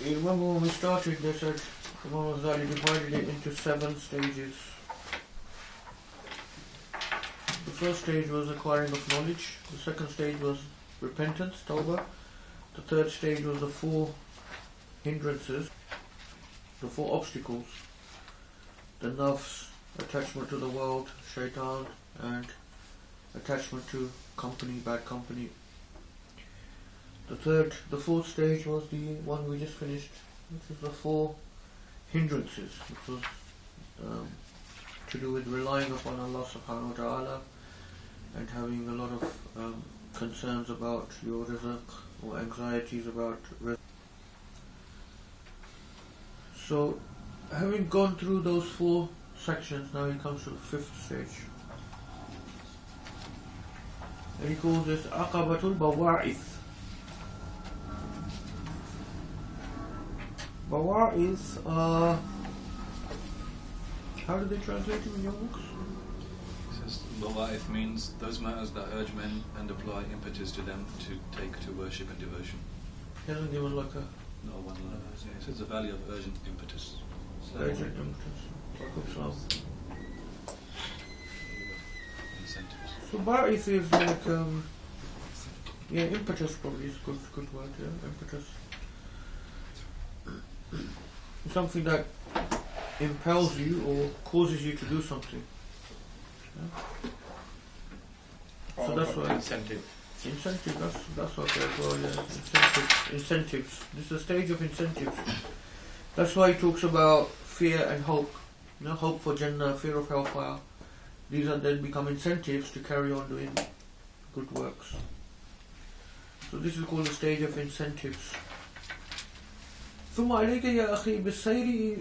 You remember when we started, they said Imam al-Ghazali divided it into 7 stages. The first stage was acquiring of knowledge. The second stage was repentance, tawbah. The third stage was the 4 hindrances, the 4 obstacles. The nafs, attachment to the world, shaitan, and attachment to company, bad company. The fourth stage was the one we just finished, which is the 4 hindrances, which was to do with relying upon Allah subhanahu wa ta'ala and having a lot of concerns about your rizq or anxieties about rizq. So, having gone through those 4 sections, now he comes to the 5th stage. And he calls this Aqabatul Bawa'ith. Bawa'ith, how do they translate it in your books? It says Bawa'ith means those matters that urge men and apply impetus to them to take to worship and devotion. He hasn't given like a... No one line. It says the value of urgent impetus. Urgent impetus. Incentives. So Ba'ith is like, impetus probably is a good word, impetus. Something that impels you or causes you to do something. Yeah? So that's why incentive. That's okay as well, yeah. Incentives. This is a stage of incentives. That's why he talks about fear and hope. You know, hope for Jannah, fear of hellfire. These are then become incentives to carry on doing good works. So this is called the stage of incentives. ثم عليك يا أخي بالسير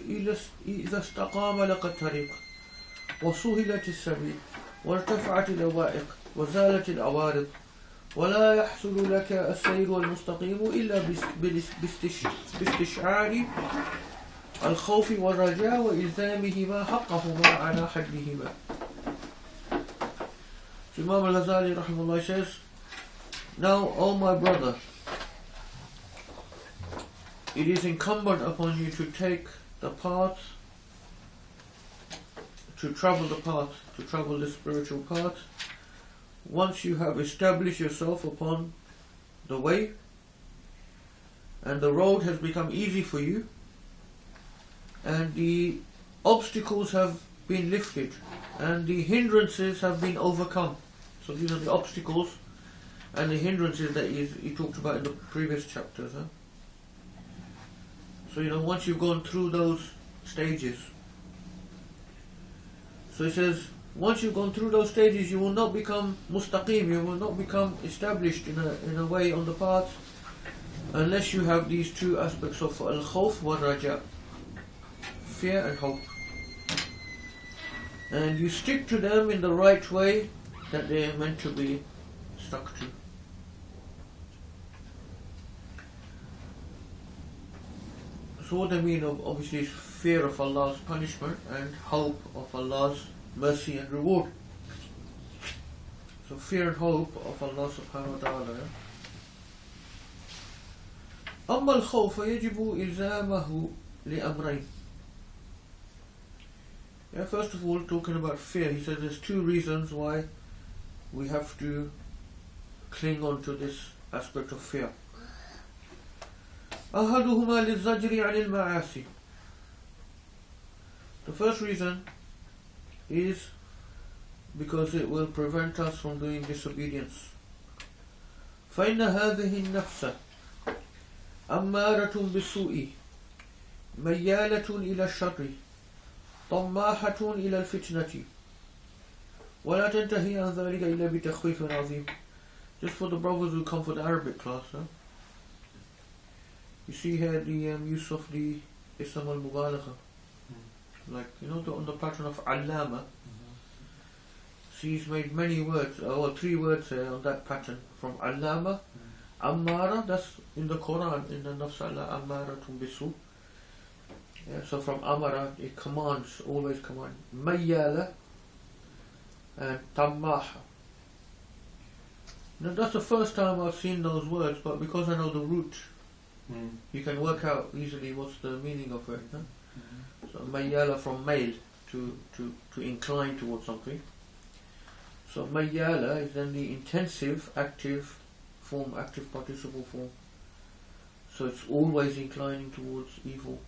إذا استقام لك الطريق وسهلت السبيل وارتفعت الأوائق وزالت العوارض ولا يحصل لك السير المستقيم إلا باستشعار الخوف والرجاء وإلزامهما حقهما على حدهما. So Imam al-Ghazali rahimahullah says, now, O my brother, it is incumbent upon you to take the path, to travel the spiritual path, once you have established yourself upon the way, and the road has become easy for you, and the obstacles have been lifted, and the hindrances have been overcome. So these are the obstacles and the hindrances that he talked about in the previous chapters. So once you've gone through those stages, so he says, once you've gone through those stages, you will not become mustaqim, you will not become established in a way on the path, unless you have these 2 aspects of al-khawf wa raja, fear and hope, and you stick to them in the right way that they are meant to be stuck to. So what I mean obviously is fear of Allah's punishment and hope of Allah's mercy and reward. So fear and hope of Allah subhanahu wa ta'ala. أما الخوف يجب إلزامه لأمرين. First of all, talking about fear, he says there's 2 reasons why we have to cling on to this aspect of fear. أحدهما للزجر عن المعاصي. The first reason is because it will prevent us from doing disobedience. فإن هذه النفس أمارة بالسوء ميالة إلى الشر طماحة إلى الفتنة ولا تنتهي عن ذلك إلا بتخويف عظيم. Just for the brothers who come for the Arabic class, you see here the use of the Ism al-Mubalagha, like on the pattern of Allama. He's made many words, or 3 words here on that pattern from Allama, Ammara, that's in the Quran, in the Nafs Allah, Ammaratun bisu. So from Amara, it commands, always command. Mayyala and Tammaha. Now that's the first time I've seen those words, but because I know the root You can work out easily what's the meaning of it. Huh? So mayyala from mail, to incline towards something. So mayyala is then the intensive active form, active participle form. So it's always inclining towards evil.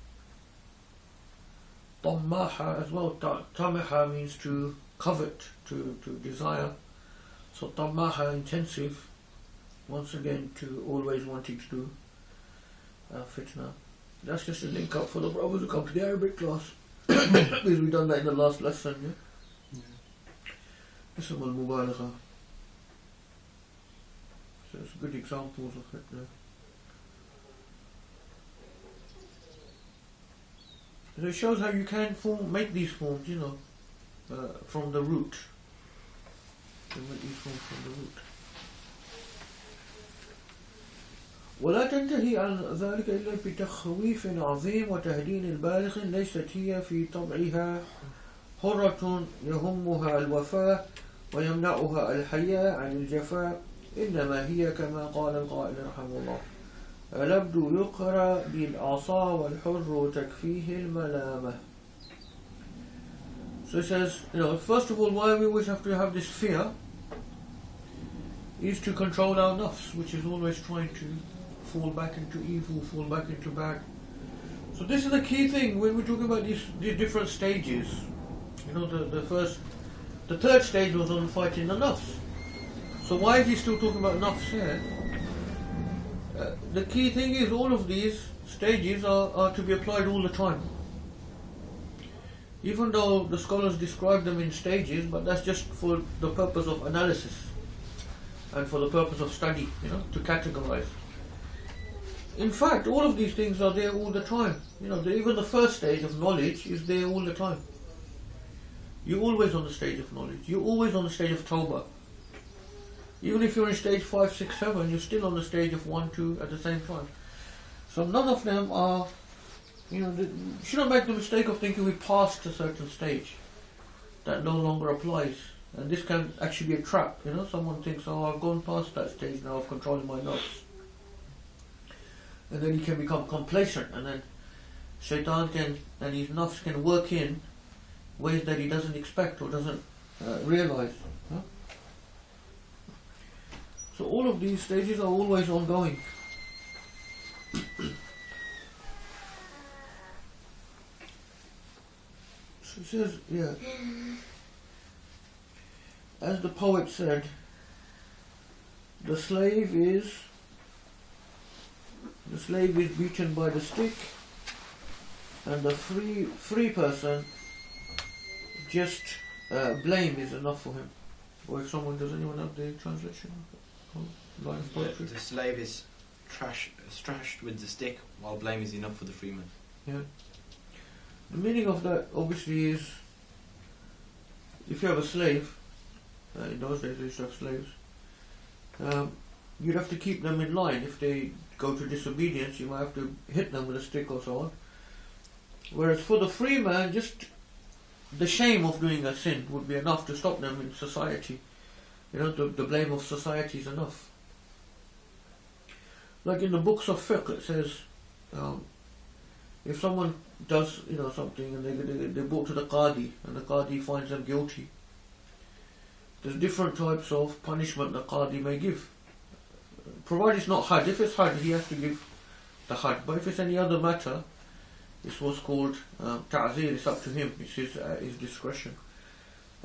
Tammaha as well. Tamaha means to covet, to desire. So tammaha, intensive, once again to always wanting to do fitna. That's just a link up for the brothers who come to the Arabic class. Because we've done that in the last lesson, yeah? Ism al-Mubalagha. So it's good examples of it there. So it shows how you can make these forms, from the root. You make these forms from the root. ولا تنتهي عن ذلك إلا بتخويف عظيم وتهدين البالغ ليست هي في طبعها حرة يهمها الوفاء ويمنعها الحياء عن الجفاء إنما هي كما قال القائل رحمه الله العبد يقرأ بالعصا والحر تكفيه الملامة. So it says, first of all, why we always have to have this fear is to control our nafs, which is always trying to fall back into evil, fall back into bad. So this is the key thing when we're talking about these different stages. The third stage was on fighting the nafs. So why is he still talking about nafs here? The key thing is all of these stages are to be applied all the time. Even though the scholars describe them in stages, but that's just for the purpose of analysis and for the purpose of study, to categorize. In fact, all of these things are there all the time. Even the first stage of knowledge is there all the time. You're always on the stage of knowledge. You're always on the stage of tawbah. Even if you're in stage 5, 6, 7, you're still on the stage of 1, 2 at the same time. So none of them are, you shouldn't make the mistake of thinking we passed a certain stage that no longer applies. And this can actually be a trap. Someone thinks, I've gone past that stage now of controlling my nafs. And then he can become complacent, and then shaitan and his nafs can work in ways that he doesn't expect or doesn't realize. Huh? So all of these stages are always ongoing. So it says, as the poet said, the slave is beaten by the stick, and the free person, just blame is enough for him. Or if does anyone have the translation? Line of poetry? The slave is trashed with the stick, while blame is enough for the free man. Yeah. The meaning of that obviously is, if you have a slave, in those days they used to have slaves, you'd have to keep them in line. If they go to disobedience, you might have to hit them with a stick or so on. Whereas for the free man, just the shame of doing a sin would be enough to stop them in society. The blame of society is enough. Like in the books of fiqh, it says, if someone does something and they're brought to the qadi, and the qadi finds them guilty, there's different types of punishment the qadi may give. Provided it's not had. If it's had, he has to give the had. But if it's any other matter, it's what's called ta'zir. It's up to him. It's his discretion.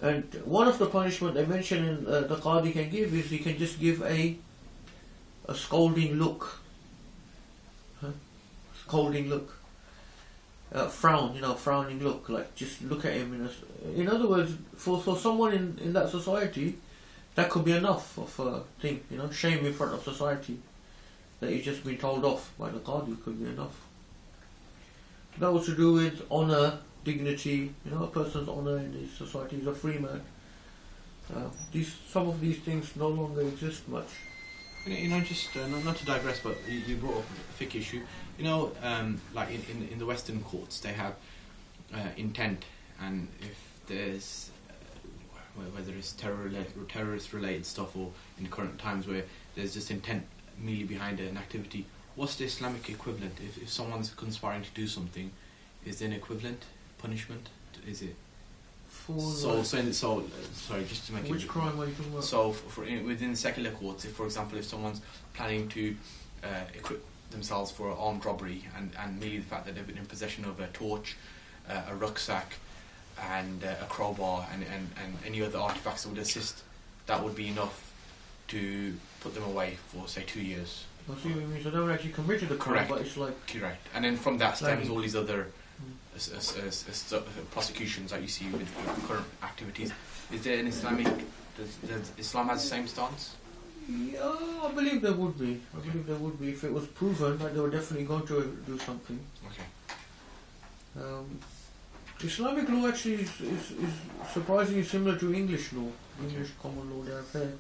And one of the punishment they mention in the qadi can give is he can just give a scolding look. Scolding look. Frowning look. Like just look at him. In other words, for someone in that society, that could be enough of a thing, shame in front of society that he's just been told off by the qadi could be enough. That was to do with honour, dignity, a person's honour in this society. He's a free man. Some of these things no longer exist much. Just not to digress, but you brought up a fiqh issue. Like in the Western courts, they have intent, and if there's whether it's terrorist related stuff, or in current times where there's just intent merely behind an activity, what's the Islamic equivalent? If someone's conspiring to do something, is there an equivalent punishment? Is it? For Sorry, just to make which it. crime are you talking about? So, within secular courts, if, for example, if someone's planning to equip themselves for an armed robbery, and merely the fact that they've been in possession of a torch, a rucksack, and a crowbar, and any other artifacts that would assist, that would be enough to put them away for, say, 2 years. I see what you mean. So they haven't actually committed the crime, Correct. but it's like... Correct. And then from that stems Like- all these other prosecutions that you see with current activities. Is there an Islamic... Does Islam has the same stance? Yeah, I believe there would be. I believe there would be. If it was proven that they were definitely going to do something. Okay. Islamic law actually is surprisingly similar to English law, English common law they have there.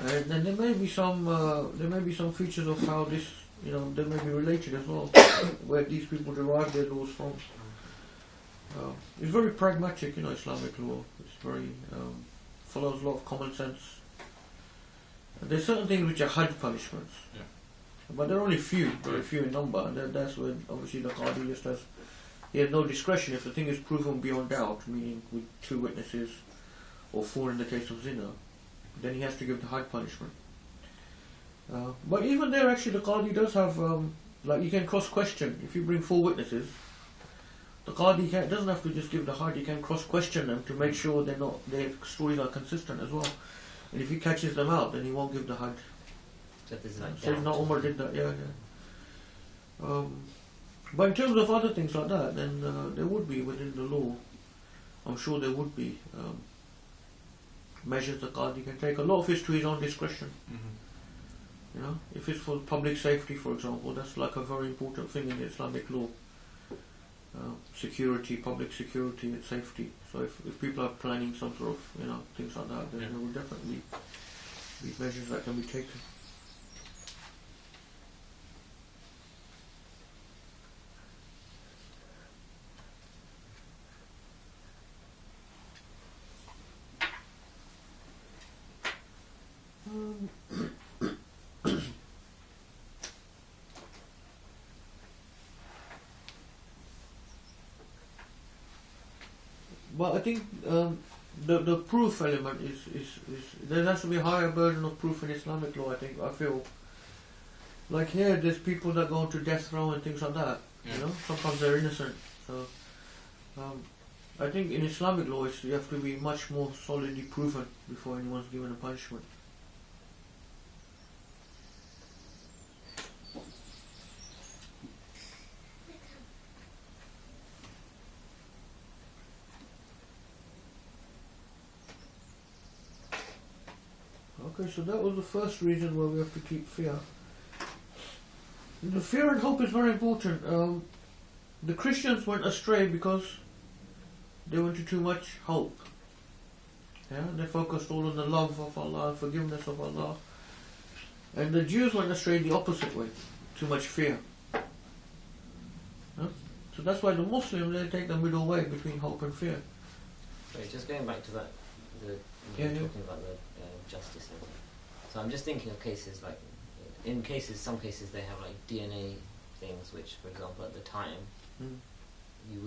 And there may be some features of how this, they may be related as well, where these people derive their laws from. It's very pragmatic, Islamic law. It's very follows a lot of common sense. There's certain things which are had punishments, but they're only few, very few in number, and that's where obviously the Qadi just has. He has no discretion if the thing is proven beyond doubt, meaning with 2 witnesses, or 4 in the case of zina, then he has to give the high punishment. But even there, actually, the Qadi does have, you can cross-question. If you bring 4 witnesses, the Qadi doesn't have to just give the high, he can cross-question them to make sure their stories are consistent as well. And if he catches them out, then he won't give the had. So there's like Sayyidina Umar did that, yeah. But in terms of other things like that, then there would be within the law, I'm sure there would be measures the Qadi can take. A lot of it's to his own discretion. Mm-hmm. If it's for public safety, for example, that's like a very important thing in Islamic law. Security, public security and safety. So if people are planning some sort of, things like that, then there will definitely be measures that can be taken. But I think the proof element is there has to be a higher burden of proof in Islamic law. I feel like here there's people that go into death row and things like that. Sometimes they're innocent. So I think in Islamic law you have to be much more solidly proven before anyone's given a punishment. Okay, so that was the first reason why we have to keep fear. The fear and hope is very important. The Christians went astray because they went to too much hope. They focused all on the love of Allah, forgiveness of Allah. And the Jews went astray the opposite way, too much fear. So that's why the Muslims, they take the middle way between hope and fear. Sorry, just going back to that, talking about the justice. So I'm just thinking of cases like, some cases they have like DNA things, which, for example, at the time you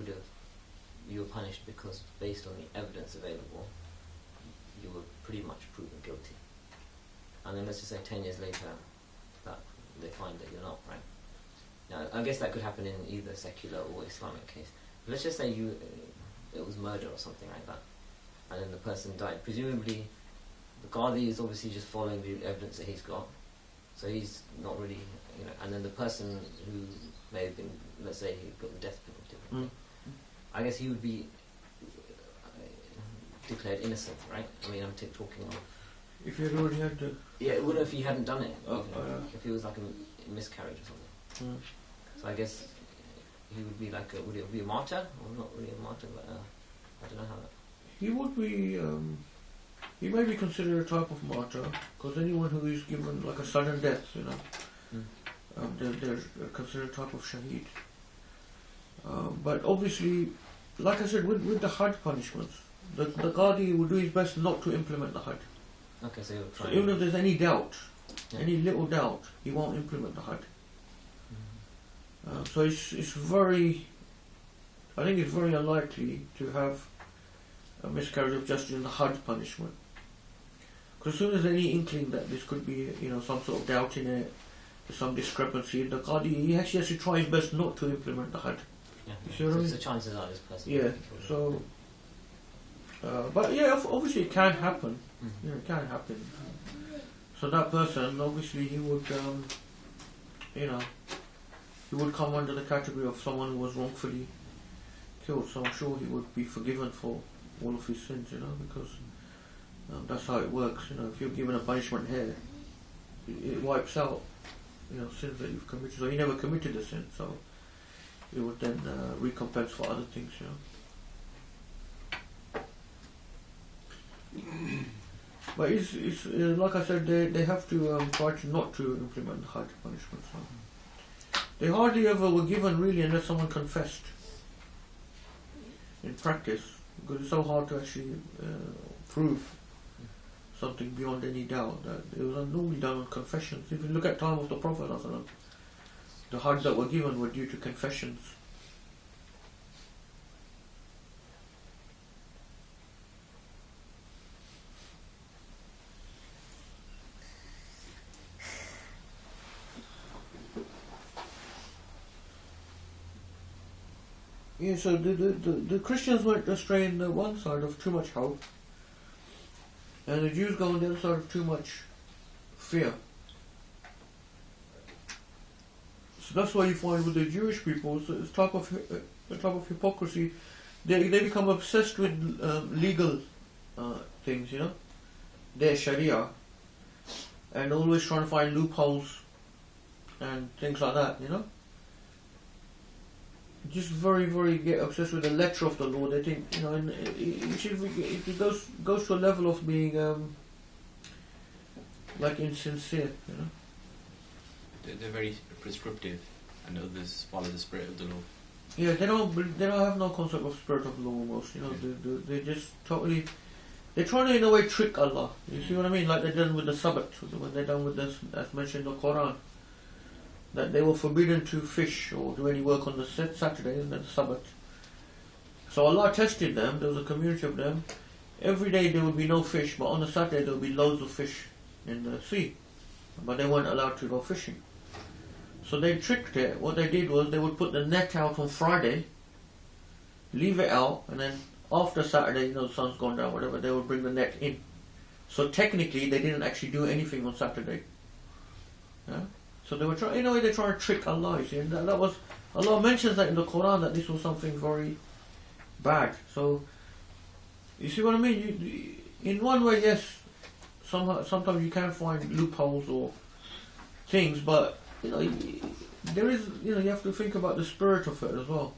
were punished because based on the evidence available, you were pretty much proven guilty. And then let's just say 10 years later, that they find that you're not, right? Now, I guess that could happen in either secular or Islamic case. But let's just say it was murder or something like that, and then the person died. Presumably, the Qadi is obviously just following the evidence that he's got, so he's not really, and then the person who may have been, let's say he got the death penalty, I guess he would be declared innocent, right? I mean, I'm talking of... If he had already had the... Yeah, what if he hadn't done it? If he was like a miscarriage or something. So I guess he would be like would it be a martyr? Or not really a martyr, but I don't know how that... He would be... he may be considered a type of martyr, because anyone who is given like a sudden death, they're considered a type of shaheed. But obviously, like I said, with the had punishments, the Qadi will do his best not to implement the had. Okay, so even if there's any doubt, any little doubt, he won't implement the had. So it's very, I think it's very unlikely to have a miscarriage of justice in the Hajj punishment. Because as soon as any inkling that this could be, some sort of doubt in it, there's some discrepancy, the Qadi, he actually has to try his best not to implement the Hajj. Yeah. You see what I mean? So the chances are this person. Yeah, so, but yeah, obviously it can happen. Mhm. It can happen. So that person, obviously, he would, he would come under the category of someone who was wrongfully killed. So I'm sure he would be forgiven for all of his sins, because that's how it works. If you're given a punishment here, it wipes out, sins that you've committed. So he never committed a sin, so it would then recompense for other things, But it's like I said, they have to try to not to implement Hajj punishment. So they hardly ever were given really unless someone confessed in practice, because it's so hard to actually prove something beyond any doubt. That it was normally done on confessions. If you look at time of the Prophet, the Hajj that were given were due to confessions. Yeah, so the Christians went astray on the one side of too much hope, and the Jews go on the other side of too much fear. So that's why you find with the Jewish people, it's a type of hypocrisy. They become obsessed with legal things, their Sharia, and always trying to find loopholes and things like that, Just very, very get obsessed with the letter of the law. They think, and it goes to a level of being like insincere, They're very prescriptive, and others follow the spirit of the law. Yeah, they don't have no concept of spirit of law almost. They just totally. They're trying to in a way trick Allah. You see what I mean? Like they're done with the Sabbath, when they're done with this, as mentioned in the Quran. That they were forbidden to fish or do any work on the Saturday and then the Sabbath. So Allah tested them. There was a community of them. Every day there would be no fish, but on the Saturday there would be loads of fish in the sea. But they weren't allowed to go fishing. So they tricked it. What they did was they would put the net out on Friday, leave it out, and then after Saturday, the sun's gone down, whatever, they would bring the net in. So technically they didn't actually do anything on Saturday. Yeah? So they were trying, they're trying to trick Allah. You see, and that was, Allah mentions that in the Quran that this was something very bad. So you see what I mean? In one way, yes, sometimes you can find loopholes or things, but there is, you have to think about the spirit of it as well.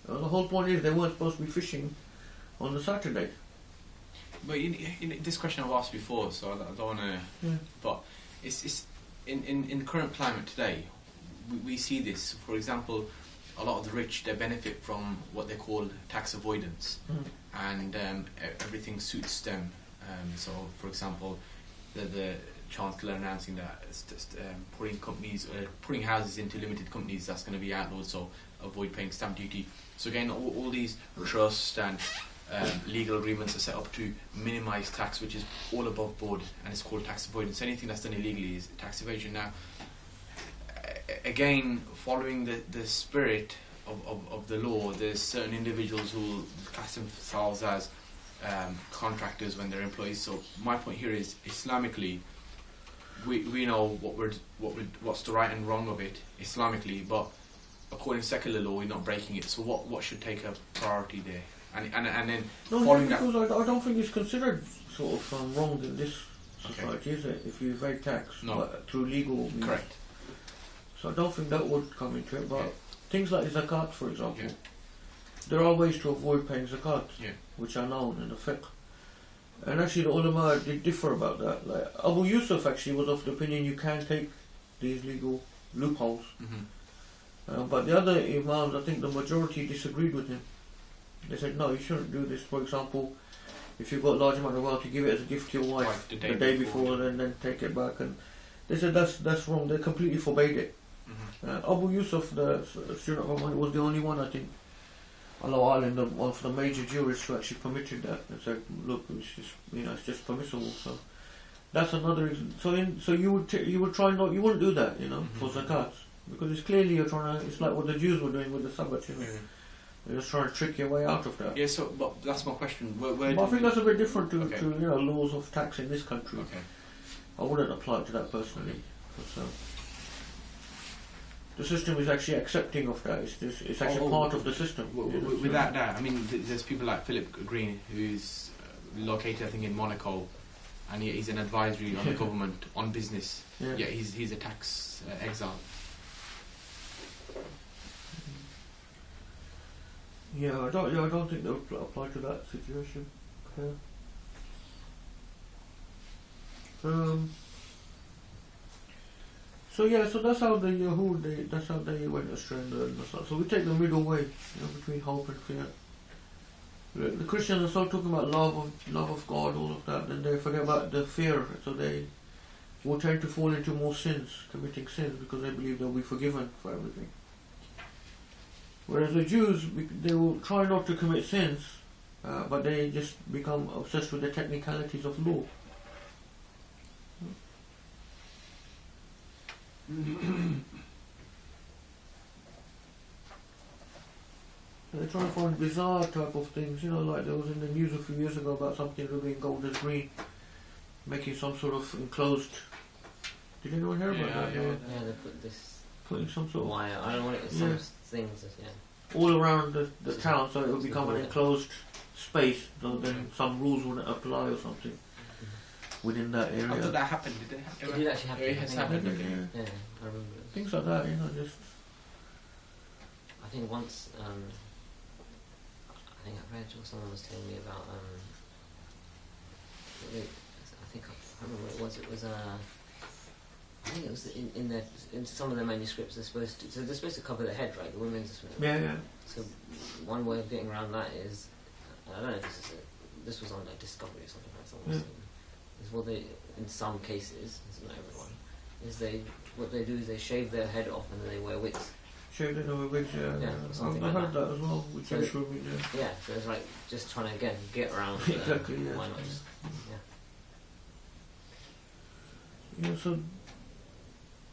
The whole point is they weren't supposed to be fishing on the Saturday. But this question I've asked before, so I don't want to. Yeah. But it's in the current climate today, we see this. For example, a lot of the rich, they benefit from what they call tax avoidance, and everything suits them. So, for example, the Chancellor announcing that putting houses into limited companies, that's going to be outlawed, so avoid paying stamp duty. So again, all these trusts and legal agreements are set up to minimise tax, which is all above board, and it's called tax avoidance. Anything that's done illegally is tax evasion. Now, again, following the spirit of the law, there's certain individuals who class themselves as contractors when they're employees. So my point here is, Islamically, we know what's the right and wrong of it Islamically, but according to secular law, we're not breaking it. So what should take a priority there? And then following that, because I don't think it's considered sort of wrong in this society, is it? If you evade tax, but through legal means. Correct. So I don't think that would come into it. But things like zakat, for example, there are ways to avoid paying zakat, which are known in the fiqh. And actually, the ulama did differ about that. Like Abu Yusuf actually was of the opinion you can take these legal loopholes. But the other imams, I think the majority disagreed with him. They said, no, you shouldn't do this. For example, if you've got a large amount of wealth, you give it as a gift to your wife the day before and then take it back. And they said that's wrong. They completely forbade it. Abu Yusuf, the student of mine, was the only one, I think, Allah Alim, one of the major jurists who actually permitted that and said, look, it's just, it's just permissible. So that's another reason. So you would try not, you wouldn't do that, for zakat, because it's clearly you're trying to. It's like what the Jews were doing with the Sabbath, They're just trying to trick your way out of that. Yeah. So, but that's my question. Where but I think that's a bit different to, Okay. to laws of tax in this country. Okay. I wouldn't apply it to that personally. Because, the system is actually accepting of that. It's actually part of the system. Without that, I mean, there's people like Philip Green, who's located, I think, in Monaco, and he's an advisory on the government on business. Yeah, he's a tax exile. Yeah, I don't think that would apply to that situation. So that's how the Yahud, that's how they went astray. So we take the middle way, between hope and fear. The Christians start talking about love of God, all of that, then they forget about the fear. So they will tend to fall into more sins, committing sins, because they believe they'll be forgiven for everything. Whereas the Jews, they will try not to commit sins, but they just become obsessed with the technicalities of law. They're trying to find bizarre type of things, like there was in the news a few years ago about something rubbing gold as green, making some sort of enclosed. Did anyone hear about that? Yeah, they put this putting some sort of wire. I don't want it. Some things. All around the town, so it would become an enclosed space. So then some rules wouldn't apply or something within that area. How did that happen? It did actually happen. It has happened. Yeah, I remember it. Things like that, just. I think once, I think I read or someone was telling me about, I remember what it was. It was I think it was in some of their manuscripts. They're supposed to cover their head, right? The women's are supposed to. Yeah. So one way of getting around that is, I don't know if this was on like Discovery or something like that. Is what they, in some cases, it's not everyone, is what they do is they shave their head off and then they wear wigs. Shaved it over wigs, something I've like heard that as well, which So is true. Yeah, so it's like just trying to again get around. Exactly, yeah. Why not just? Yeah, so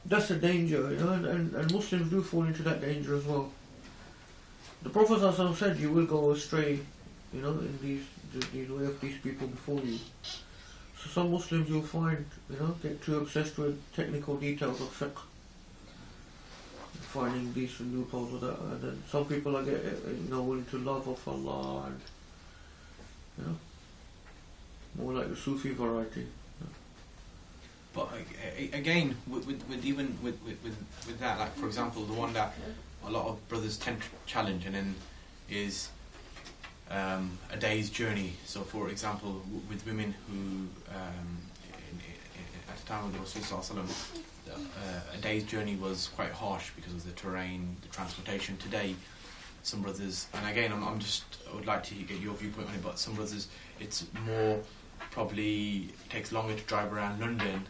that's a danger, and Muslims do fall into that danger as well. The Prophet ﷺ said you will go astray, in these way of these people before you. So some Muslims you'll find, get too obsessed with technical details of fiqh, finding these loopholes or that, and then some people are willing to love of Allah and more like the Sufi variety. But again, with that, like for example, the one that a lot of brothers tend to challenge, and then is a day's journey. So, for example, with women who, at the time of the Rasul, a day's journey was quite harsh because of the terrain, the transportation. Today, some brothers, and again, I would like to get your viewpoint on it, but some brothers, it's more probably takes longer to drive around London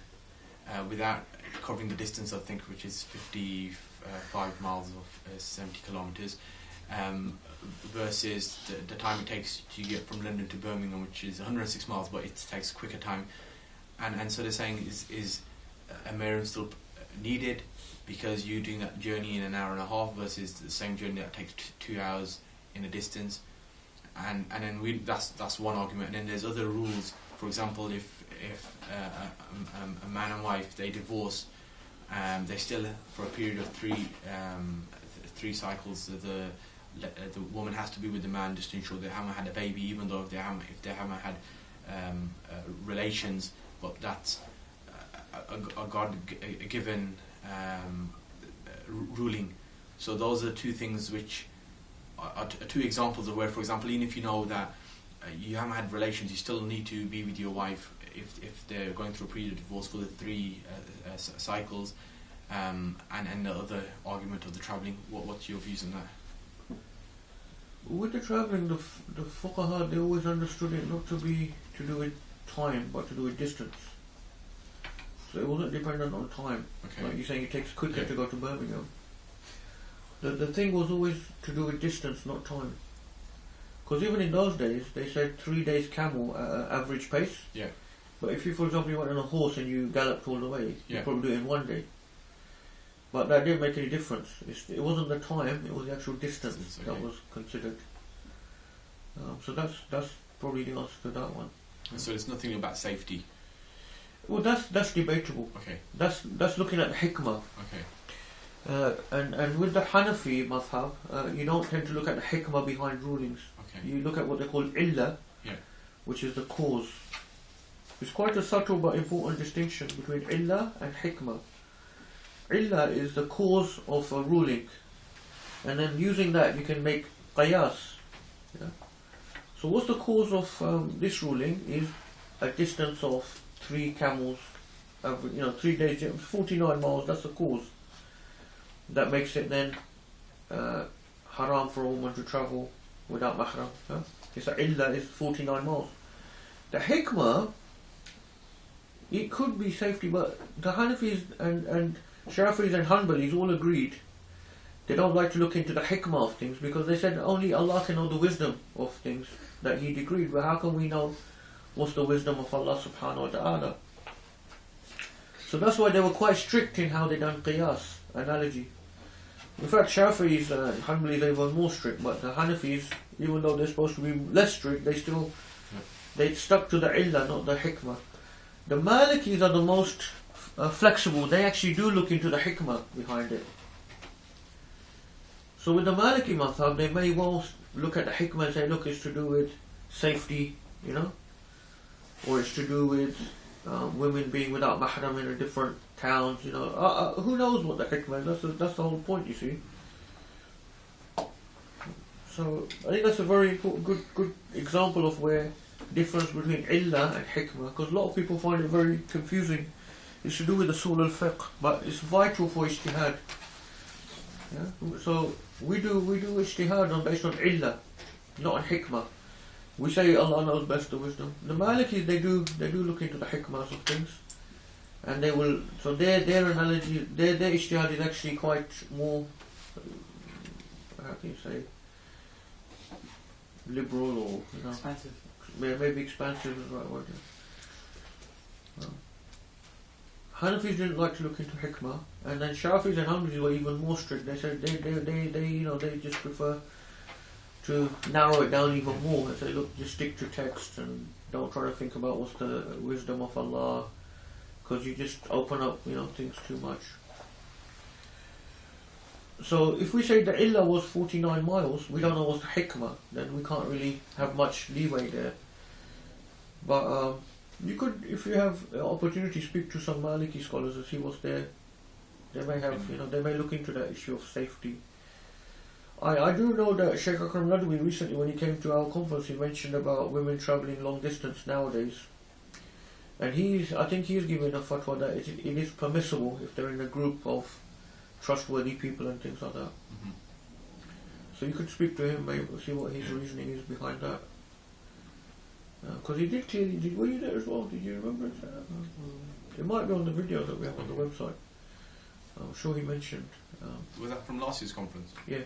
without covering the distance, I think, which is 55 miles of 70 kilometres, versus the time it takes to get from London to Birmingham, which is 106 miles, but it takes quicker time. And so they're saying, is a mahram still needed because you're doing that journey in an hour and a half versus the same journey that takes 2 hours in a distance? And then that's one argument. And then there's other rules. For example, if a man and wife, they divorce, they still, for a period of three cycles, the woman has to be with the man just to ensure they haven't had a baby, even though if they haven't had relations, but that's a God-given ruling. So those are two things which are two examples of where, for example, even if you know that you haven't had relations, you still need to be with your wife if they're going through a period of divorce for the three cycles, and the other argument of the travelling. What's your views on that? With the travelling, the fuqaha, they always understood it not to be to do with time, but to do with distance. So it wasn't dependent on time. Okay. Like you're saying, it takes quicker Yeah. to go to Birmingham. The thing was always to do with distance, not time. Because even in those days, they said 3 days camel at an average pace. Yeah. But if you, for example, you went on a horse and you galloped all the way, Yeah. you'd probably do it in 1 day. But that didn't make any difference. It wasn't the time; it was the actual distance that Okay. was considered. So that's probably the answer to that one. And so there's nothing about safety. Well, that's debatable. Okay. That's looking at the hikmah. Okay. And with the Hanafi madhab, you don't tend to look at the hikmah behind rulings. Okay. You look at what they call illah, Yeah. which is the cause. It's quite a subtle but important distinction between illah and hikmah. Illah is the cause of a ruling, and then using that you can make qiyas. Yeah? So what's the cause of this ruling is a distance of 3 camels, 3 days, 49 miles, that's the cause. That makes it then haram for a woman to travel without mahram. Yeah? It's a illah is 49 miles. The hikmah, it could be safety, but the Hanafis and Shafi'is and Hanbalis all agreed they don't like to look into the hikmah of things because they said only Allah can know the wisdom of things that He decreed. But how can we know what's the wisdom of Allah subhanahu wa ta'ala? So that's why they were quite strict in how they done qiyas, analogy. In fact, Shafi'is and Hanbalis are even more strict, but the Hanafis, even though they're supposed to be less strict, they stuck to the illah, not the hikmah. The Malikis are the most flexible. They actually do look into the hikmah behind it. So with the Maliki madhab, they may well look at the hikmah and say, look, it's to do with safety, or it's to do with women being without mahram in a different towns, who knows what the hikmah is? That's the whole point, you see. So I think that's a very important, good example of where difference between illah and hikmah, because a lot of people find it very confusing. It's to do with the usul al-fiqh, but it's vital for ijtihad. Yeah? So we do ijtihad based on illah, not on hikmah. We say Allah knows best the wisdom. The Malikis, they do look into the hikmahs of things, and they will. So their analogy, their ijtihad is actually quite more, how can you say, liberal or Expansive. maybe expansive is the right word. Hanafis didn't like to look into hikmah, and then Shafis and Hanbalis were even more strict. They said they just prefer to narrow it down even more and say, look, just stick to text and don't try to think about what's the wisdom of Allah, because you just open up things too much. So if we say the illah was 49 miles, we don't know what's the hikmah, then we can't really have much leeway there. But you could, if you have the opportunity, speak to some Maliki scholars and see what's there. They may have, they may look into that issue of safety. I do know that Shaykh Akram Nadwi recently, when he came to our conference, he mentioned about women travelling long distance nowadays. And I think he's given a fatwa that it is permissible if they're in a group of trustworthy people and things like that. Mm-hmm. So you could speak to him, maybe see what his reasoning is behind that. Because he did clearly, were you there as well? Did you remember it? It might be on the video that we have on the website. I'm sure he mentioned. Was that from last year's conference? Yeah,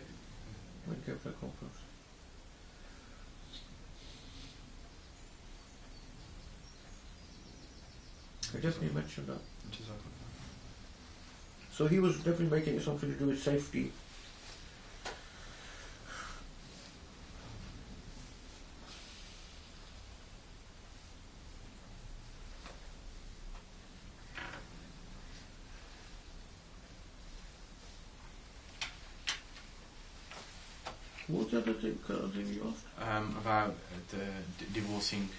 when he came to that conference. I definitely mentioned that. So he was definitely making it something to do with safety. What was the other thing you asked? About the divorcing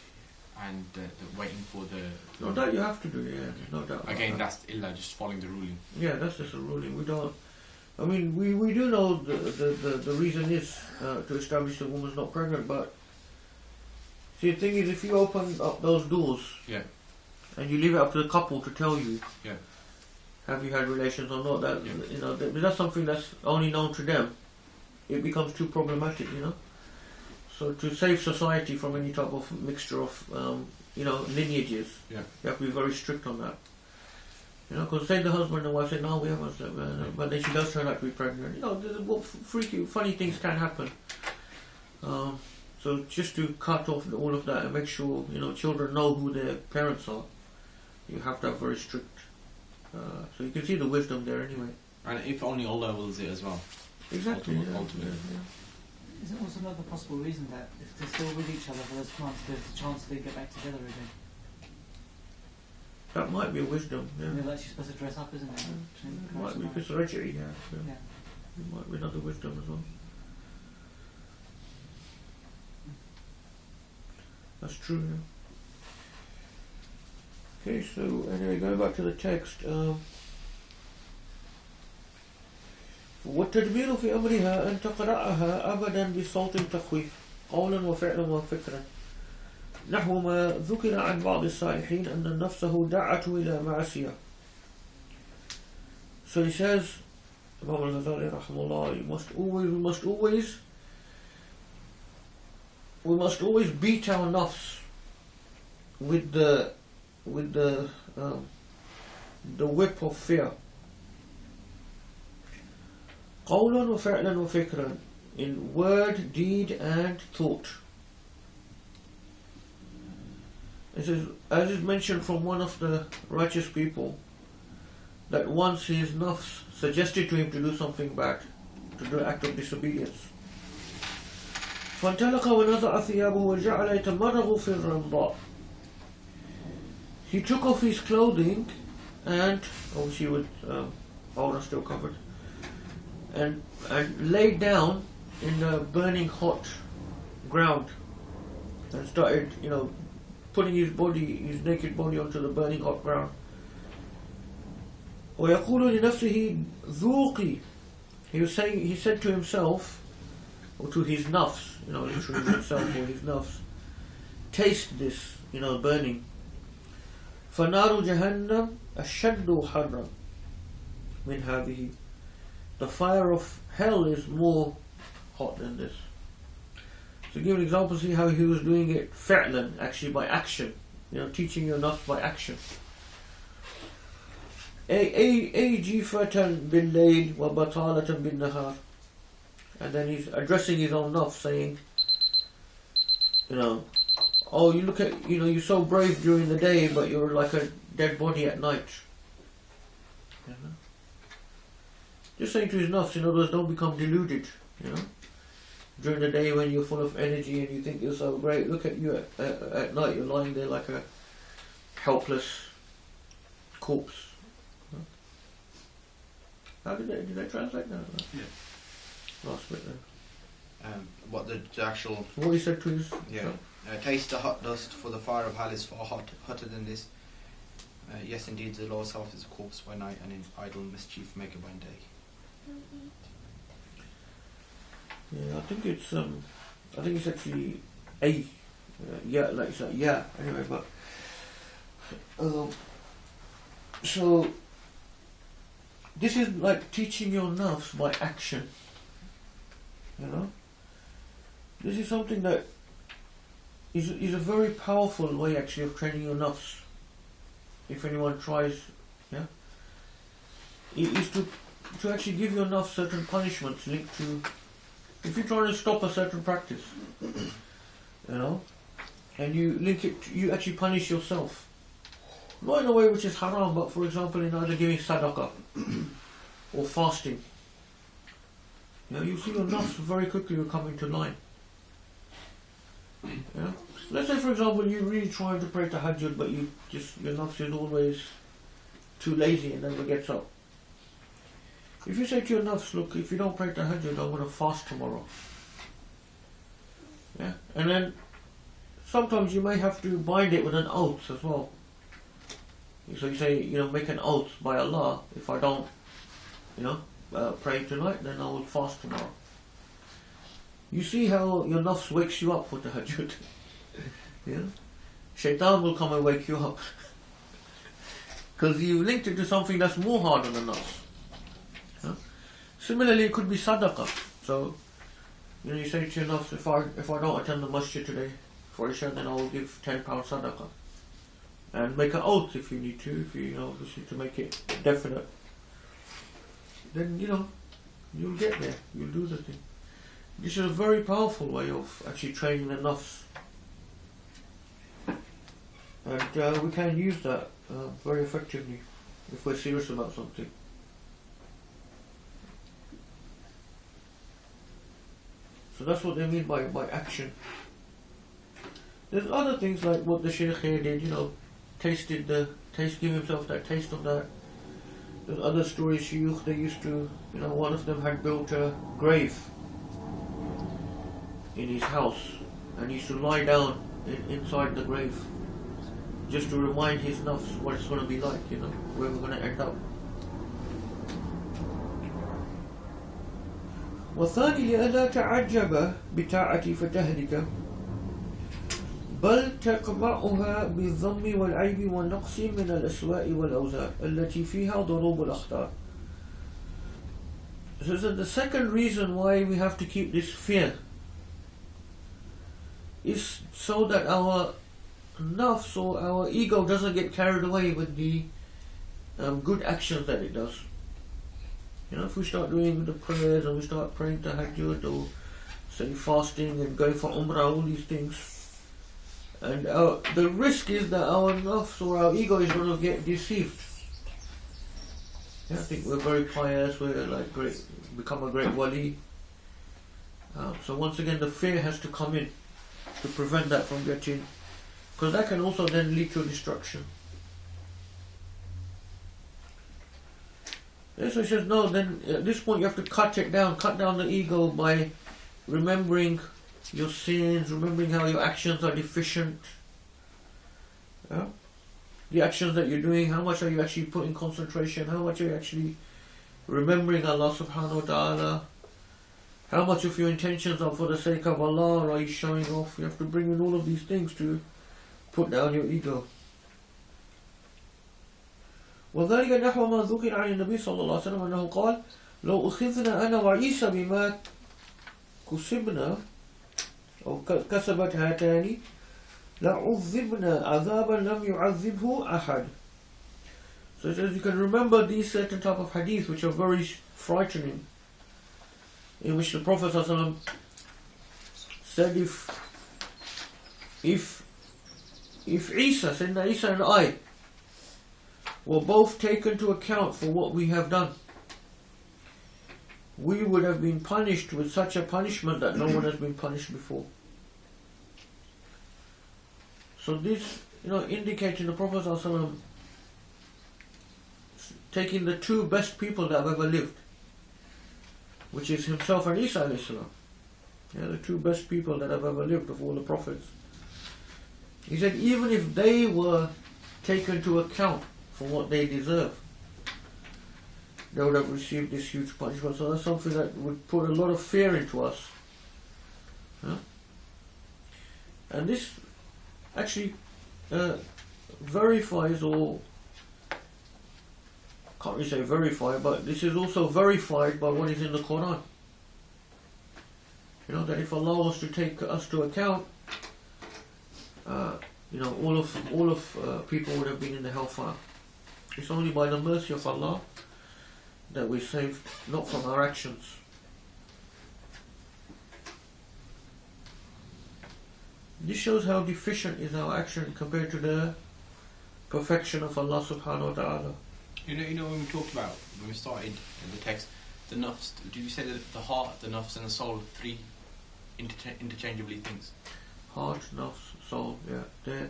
and the waiting for the No, that you have to do, yeah. No doubt. again, that's illah, just following the ruling. Yeah, that's just a ruling. We don't. I mean, we do know the reason is to establish the woman's not pregnant, but see, the thing is, if you open up those doors, Yeah. and you leave it up to the couple to tell you, Yeah. have you had relations or not, that Yeah. that's something that's only known to them. It becomes too problematic, So to save society from any type of mixture of lineages, Yeah. you have to be very strict on that. You know, because say the husband and wife say, no, we haven't slept, but then she does turn out to be pregnant. You know, freaky, funny things can happen. So just to cut off all of that and make sure, you know, children know who their parents are, you have to have very strict. So you can see the wisdom there anyway. And if only Allah wills it as well. Exactly. Ultimately. Yeah. Is it also another possible reason that if they're still with each other for those months, there's a chance they get back together again? That might be a wisdom. Yeah. They're actually supposed to dress up, isn't it? It might be because Raj'i, yeah. Yeah. It might be another wisdom as well. That's true, yeah. Okay, so anyway, going back to the text. والتدبير في أمرها أن تقرأها أبدا بصوت تخويف قولا وفعلا وفكرا نحو ما ذكر عن بعض الصالحين أن نفسه دعته إلى معصية. So he says, Imam al-Ghazali rahimahullah, we must always beat our nafs with the whip of fear. قولا وفعلا وفكرا, in word, deed and thought. It says, as is mentioned from one of the righteous people, that once his nafs suggested to him to do something bad, to do an act of disobedience. فانطلق ونزع ثيابه وجعل يتمرغ في الرمضاء. He took off his clothing and, obviously with aura still covered, and laid down in the burning hot ground and started, you know, putting his naked body onto the burning hot ground. ويقول لنفسه ذوقي. He said to himself, or to his nafs, you know, literally himself or his nafs, taste this, you know, burning. فنار جهنم أشد حرا من هذه. The fire of hell is more hot than this. So give an example, see how he was doing it فعلا, actually by action, you know, teaching your nafs by action. أي جيفة بالليل وبطالة بالنهار. And then he's addressing his own nafs, saying, you know, oh, you look at, you know, you're so brave during the day, but you're like a dead body at night. You know? Just saying to his nafs, in other words, don't become deluded, you know. During the day when you're full of energy and you think you're so great, look at you at night, you're lying there like a helpless corpse. How did they translate that? Yeah. Last bit there. What the actual... What he said to his... Yeah. Taste the hot dust, for the fire of hell is far hotter than this. Yes, indeed, the Lord self is a corpse by night and in idle mischief maker by day. Yeah, I think it's actually a... yeah, like it's like, yeah, anyway, but... so... This is like teaching your nafs by action. You know? This is something that is a very powerful way actually of training your nafs. If anyone tries, yeah? It is to actually give your nafs certain punishments linked to... If you're trying to stop a certain practice, you know, and you link it, you actually punish yourself. Not in a way which is haram, but for example in either giving sadaqah or fasting. You know, you see your nafs very quickly will come into line. Yeah? Let's say for example you're really trying to pray tahajjud, but your nafs is always too lazy and never gets up. If you say to your nafs, look, if you don't pray tahajjud, I'm going to fast tomorrow. Yeah? And then sometimes you may have to bind it with an oath as well. So you say, you know, make an oath by Allah, if I don't, you know, pray tonight, then I will fast tomorrow. You see how your nafs wakes you up for tahajjud. Yeah? Shaitan will come and wake you up. Because you linked it to something that's more hard than the nafs. Yeah? Similarly, it could be sadaqah. So, you know, you say to your nafs, if I don't attend the masjid today for Isha, then I will give £10 sadaqah. and make an oath if you need to, if you know, obviously to make it definite. Then you'll get there. You'll do the thing. This is a very powerful way of actually training the nafs, and we can use that very effectively if we're serious about something. So that's what they mean by action. There's other things like what the Shaykh here did, give himself that taste of that. There's other stories, Shuyukh, they used to, one of them had built a grave in his house, and he used to lie down inside the grave just to remind his nafs what it's going to be like, where we're going to end up. والثاني لئلا تعجب بطاعتي فتهلك بل تقمعها بالذم والعيب والنقص من الأسواء والأوزار التي فيها ضروب الأخطار. So the second reason why we have to keep this fear is so that our nafs or our ego doesn't get carried away with the good actions that it does. If we start doing the prayers and we start praying tahajjud or say fasting and going for umrah, all these things, and the risk is that our nafs or our ego is going to get deceived. I think we're very pious, we're like great, become a great wali. So once again the fear has to come in to prevent that from getting, because that can also then lead to destruction. So he says, no, then at this point you have to cut down the ego by remembering your sins, remembering how your actions are deficient. The actions that you're doing, how much are you actually putting concentration, how much are you actually remembering Allah subhanahu wa ta'ala, how much of your intentions are for the sake of Allah, or are you showing off? You have to bring in all of these things to put down your ego. وذلك نحو ما ذكر عن النبي صلى الله عليه وسلم أنه قال لو أخذنا أنا وعيسى بما كسبنا أو كسبت هاتان لعذبنا عذابا لم يعذبه أحد. So it says you can remember these certain type of hadith which are very frightening, in which the Prophet ﷺ said if Isa, Sayyidina Isa and I were both taken to account for what we have done, we would have been punished with such a punishment that no one has been punished before. So this, indicating the Prophet ﷺ taking the two best people that have ever lived, which is himself and Isa alayhi salam. The two best people that have ever lived of all the prophets. He said even if they were taken to account for what they deserve, they would have received this huge punishment. So that's something that would put a lot of fear into us. And this actually verifies, or can't really say verify, but this is also verified by what is in the Quran. That if Allah was to take us to account, all of people would have been in the hellfire. It's only by the mercy of Allah that we're saved, not from our actions. This shows how deficient is our action compared to the perfection of Allah subhanahu wa ta'ala. When we talked about, when we started in the text, the nafs, did you say that the heart, the nafs and the soul are three interchangeably things? Heart, nafs, soul, yeah.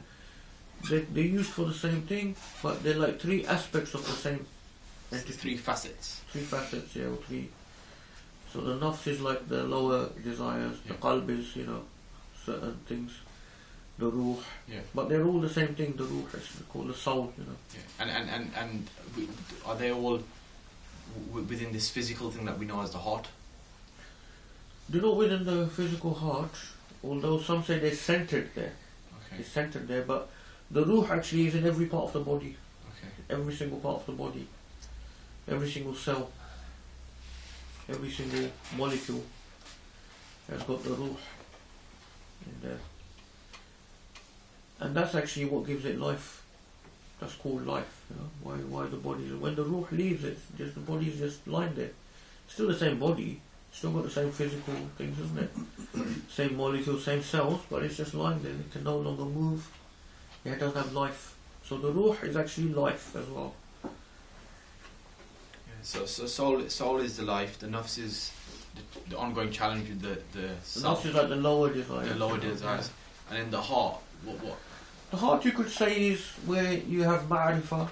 They're used for the same thing, but they're like three aspects of the same entity. Three facets. Three facets, or three. So the nafs is like the lower desires, the qalb is, certain things, the ruh. Yeah. But they're all the same thing, the ruh is called the soul, Yeah. And are they all within this physical thing that we know as the heart? They're not within the physical heart, although some say they're centered there. Okay. It's centered there, but the ruh actually is in every part of the body. Okay. Every single part of the body. Every single cell. Every single molecule has got the ruh in there. And that's actually what gives it life. That's called life. You know, why the body? When the ruh leaves, the body is just lying there. Still the same body, still got the same physical things, isn't it? Same molecules, same cells, but it's just lying there. It can no longer move. It doesn't have life. So the ruh is actually life as well. So soul is the life. The nafs is the ongoing challenge with the self. The nafs is like the lower desires. The lower desires, and then the heart. What? The heart, you could say, is where you have ma'rifah,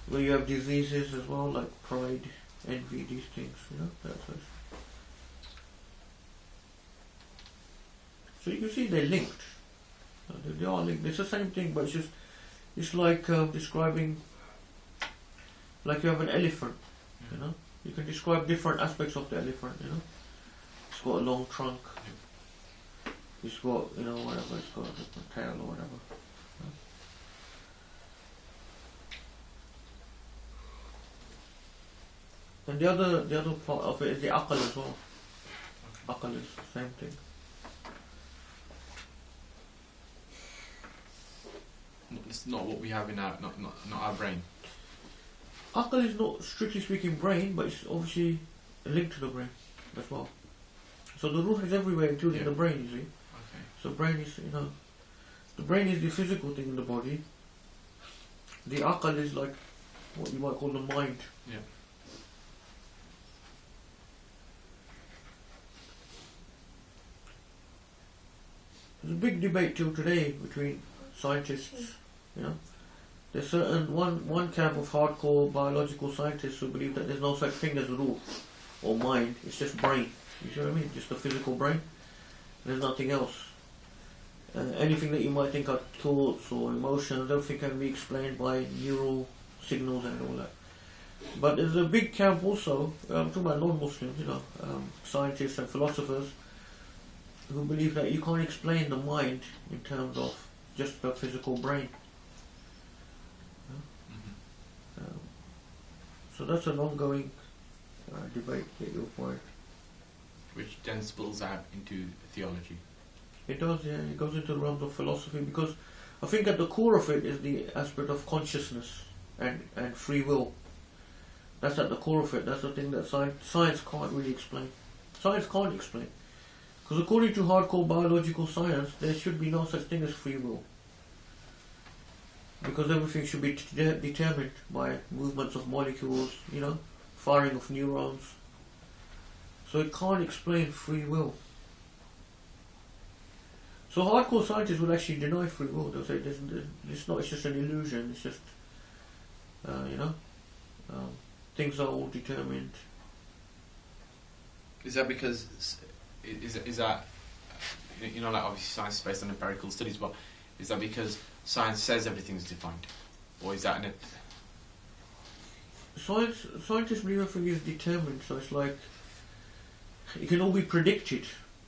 where you have diseases as well, like pride, envy, these things, you know. That's it. So you can see they're linked. They are linked. It's the same thing, but it's like describing, like you have an elephant, you know. You can describe different aspects of the elephant, you know. It's got a long trunk. It's got, you know, whatever, it's got a different tail or whatever. And the other part of it is the aql as well. Aql is the same thing. It's not what we have in our not our brain. Aql is not strictly speaking brain, but it's obviously linked to the brain as well. So the ruh is everywhere, including the brain, you see. Okay. So brain is, you know, the brain is the physical thing in the body. The aql is like what you might call the mind. Yeah. There's a big debate till today between scientists, you know. There's certain one camp of hardcore biological scientists who believe that there's no such thing as ruh or mind. It's just brain. You see what I mean? Just the physical brain. There's nothing else. Anything that you might think are thoughts or emotions, everything can be explained by neural signals and all that. But there's a big camp also, I'm talking about non-Muslims, you know, scientists and philosophers, who believe that you can't explain the mind in terms of just the physical brain. So that's an ongoing debate that you'll find. Which then spills out into theology. It does, yeah. It goes into the realms of philosophy because I think at the core of it is the aspect of consciousness and free will. That's at the core of it. That's the thing that science can't really explain. Science can't explain. Because according to hardcore biological science, there should be no such thing as free will. Because everything should be determined by movements of molecules, you know, firing of neurons. So it can't explain free will. So hardcore scientists will actually deny free will. They'll say it's just an illusion. It's just, you know, things are all determined. Is that because is that, you know, like obviously science is based on empirical studies, but is that because science says everything's defined, or is that Scientists believe everything is determined. So it's like it can all be predicted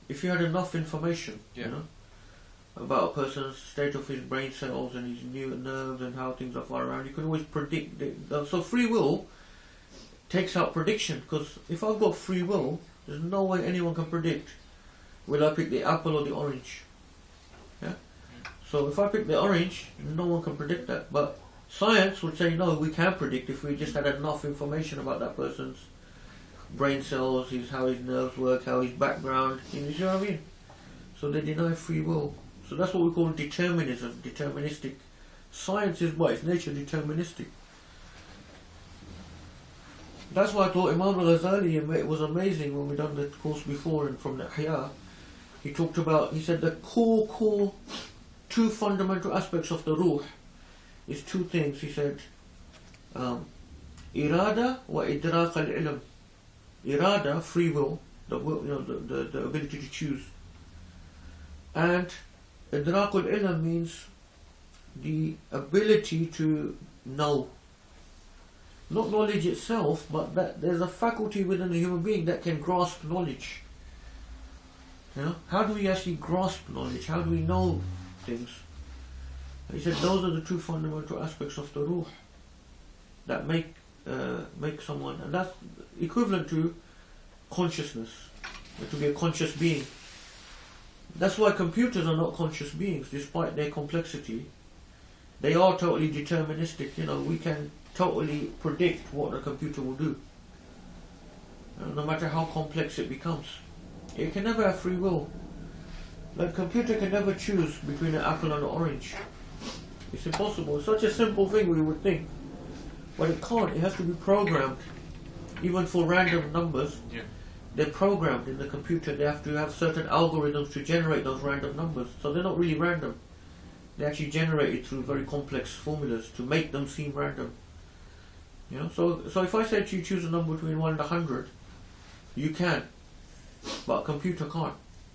if you had enough information, you know, about a person's state of his brain cells and his nerves and how things are far around. You can always predict it. So free will takes out prediction, because if I've got free will, there's no way anyone can predict will I pick the apple or the orange. Yeah. So if I pick the orange, no one can predict that. But science would say no, we can predict if we just had enough information about that person's brain cells, how his nerves work, how his background. You see what I mean? So they deny free will. So that's what we call determinism, deterministic. Science is by its nature deterministic. That's why I thought Imam al-Ghazali, it was amazing when we done the course before and from the Ihya, he said the core two fundamental aspects of the ruh is two things. He said, irada wa idrak al-ilm. Irada, free will, the will, you know, the ability to choose. And idrak al-ilm means the ability to know. Not knowledge itself, but that there's a faculty within the human being that can grasp knowledge. You know, how do we actually grasp knowledge? How do we know things? He said those are the two fundamental aspects of the ruh that make someone, and that's equivalent to consciousness, to be a conscious being. That's why computers are not conscious beings, despite their complexity. they are totally deterministic. We can totally predict what the computer will do. No matter how complex it becomes. It can never have free will. The computer can never choose between an apple and an orange. It's impossible. It's such a simple thing we would think. But it can't. It has to be programmed. Even for random numbers, they're programmed in the computer. They have to have certain algorithms to generate those random numbers. So they're not really random. They're actually generated through very complex formulas to make them seem random. So if I said to you choose a number between 1 and 100, you can. But a computer can't.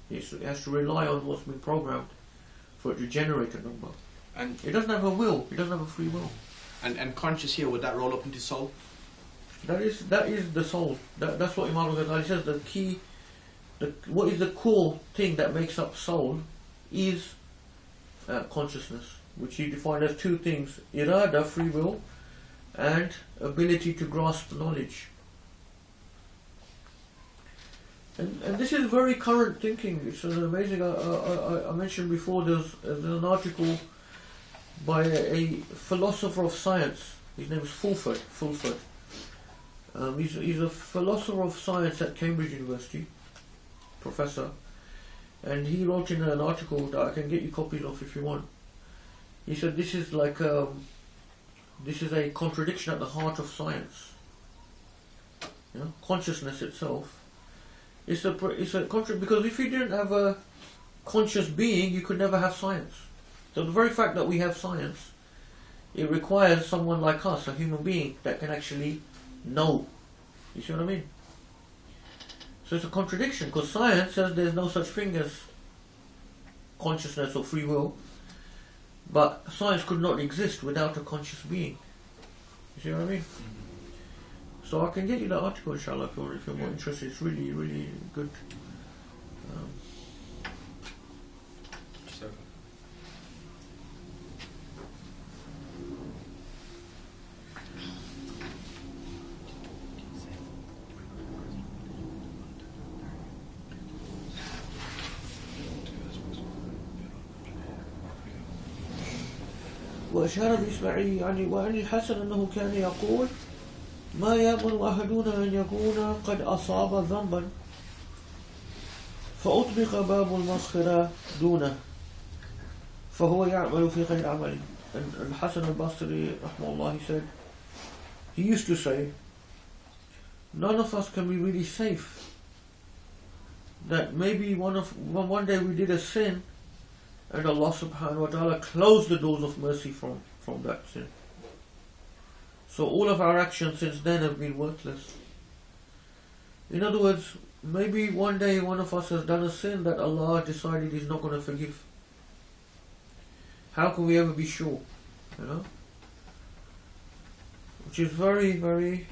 It has to rely on what's been programmed for it to generate a number. And it doesn't have a will. It doesn't have a free will. And conscious here, would that roll up into soul? That is the soul. That's what Imam al-Ghazali says. The key, what is the core thing that makes up soul is consciousness, which he defined as two things: irada, free will, and ability to grasp knowledge. And this is very current thinking. It's amazing. I mentioned before there's an article by a philosopher of science. His name is Fulford. He's a philosopher of science at Cambridge University, professor, and he wrote in an article that I can get you copies of if you want. He said this is like this is a contradiction at the heart of science. Consciousness itself. It's a contradiction because if you didn't have a conscious being, you could never have science. So the very fact that we have science, it requires someone like us, a human being, that can actually know. You see what I mean? So it's a contradiction because science says there's no such thing as consciousness or free will, but science could not exist without a conscious being. You see what I mean? So I can get you the article, inshallah, if you're more interested. It's really, really good. وأشار بإسماعيل وعن الحسن أنه كان يقول ما يأمن أحدنا أن يكون قد أصاب ذنبا فأطبق باب المغفرة دونه فهو يعمل في غير عمله. And Hassan al-Basri rahmahullah, he used to say, none of us can be really safe that maybe one day we did a sin and Allah subhanahu wa ta'ala closed the doors of mercy from that sin. So all of our actions since then have been worthless. In other words, maybe one day one of us has done a sin that Allah decided He's not going to forgive. How can we ever be sure? Which is very, very,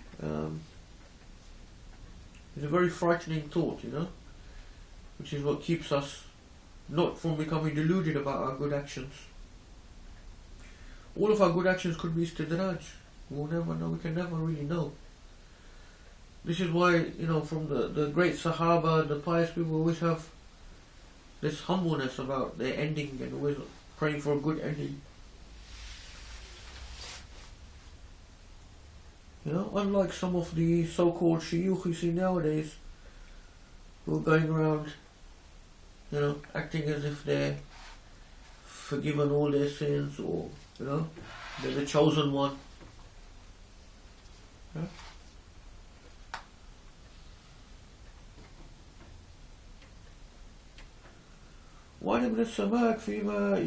it's a very frightening thought, which is what keeps us not from becoming deluded about our good actions. All of our good actions could be istidraj. We'll never know. We can never really know. This is why, from the great Sahaba, the pious people always have this humbleness about their ending and always praying for a good ending. Unlike some of the so-called shuyukh you see nowadays, who are going around, acting as if they're forgiven all their sins, or, they're the chosen one. وعن ابن السماك فيما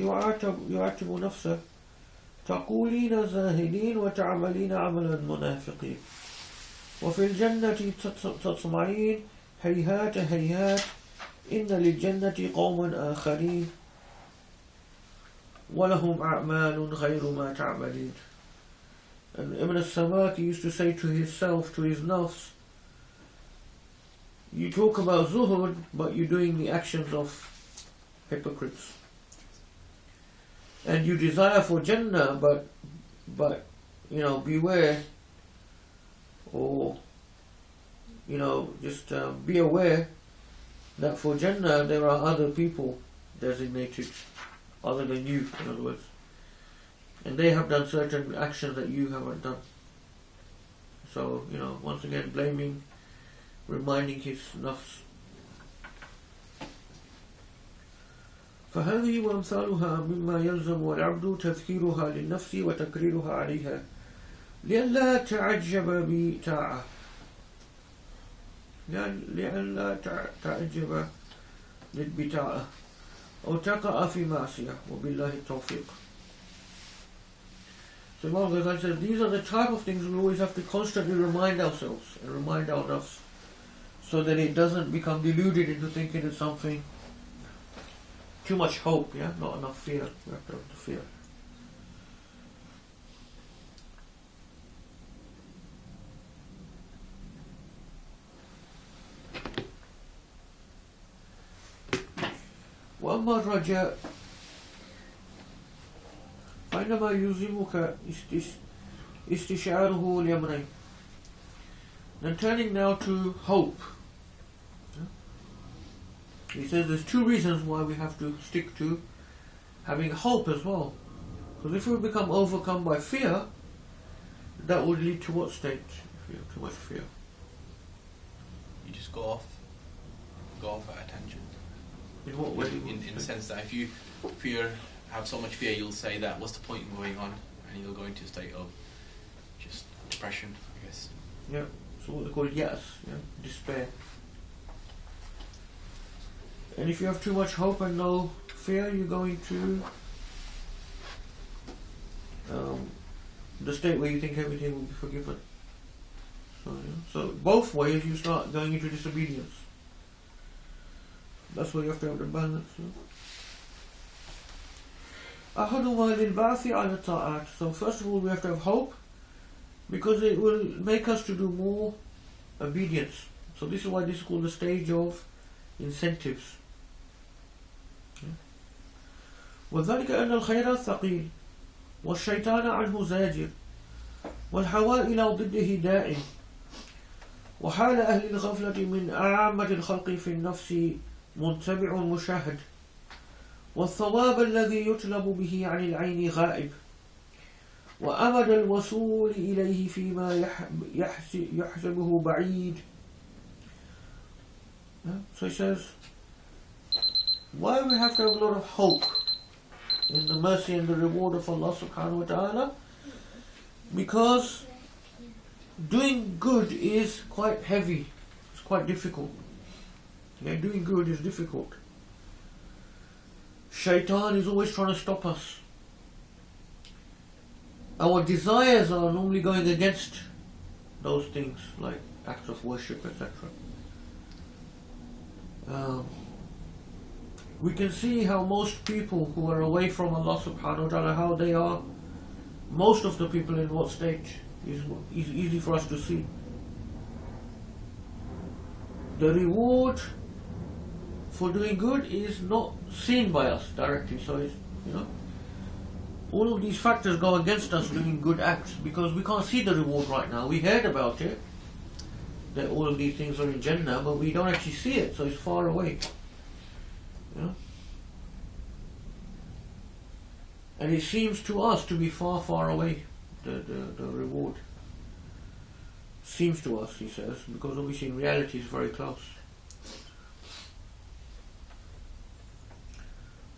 يعاتب نفسه تقولين زاهدين وتعملين عمل المنافقين وفي الجنة تطمعين هيهات هيهات إن للجنة قوما آخرين ولهم أعمال غير ما تعملين. And Ibn al-Samak used to say to himself, to his nafs, you talk about zuhud, but you're doing the actions of hypocrites. And you desire for Jannah, but beware, or just be aware that for Jannah there are other people designated other than you, in other words. and they have done certain actions that you haven't done. So, once again, blaming, reminding his nafs. فهذه وأمثالها مما يلزم العبد تذكيرها للنفس وتكريرها عليها لئلا تعجب بطاعة لئلا تعجب بالبطاعة أو تقع في معصية وبالله التوفيق. So Imam Ghazali says these are the type of things we always have to constantly remind ourselves and remind our nafs, so that it doesn't become deluded into thinking it's something. Too much hope, not enough fear. We have to have the fear. وأما الرجاء فإنما يلزمك استشعاره لأمرين. Then turning now to hope. He says there's two reasons why we have to stick to having hope as well. Because if we become overcome by fear, that would lead to what state? If you have too much fear. You just go off at attention. In what way? In the sense that if you have so much fear, you'll say that what's the point in going on, and you'll go into a state of just depression, I guess. Yeah. So what they call yas, despair. And if you have too much hope and no fear, you're going to the state where you think everything will be forgiven. So both ways you start going into disobedience. That's why you have to have the balance. أحدهما للبعث على الطاعات. So first of all, we have to have hope, because it will make us to do more obedience. So this is why this is called the stage of incentives. وذلك أن الخير ثقيل والشيطان عنه زاجر والهوى إلى ضده داعٍ وحال أهل الغفلة من أعامة الخلق في النفس منتبع مشاهد والثواب الذي يطلب به عن العين غائب وأمد الوصول إليه فيما يحسبه بعيد. So he says, why we have to have a lot of hope in the mercy and the reward of Allah subhanahu wa ta'ala? Because doing good is quite heavy, it's quite difficult. Doing good is difficult. Shaitan is always trying to stop us. Our desires are normally going against those things, like acts of worship, etc. We can see how most people who are away from Allah subhanahu wa ta'ala, how they are, most of the people in what state is easy for us to see. The reward for doing good is not seen by us directly, so it's, all of these factors go against us doing good acts, because we can't see the reward right now. We heard about it, that all of these things are in Jannah, but we don't actually see it, so it's far away. And it seems to us to be far, far away, the reward. Seems to us, he says, because obviously in reality it's very close.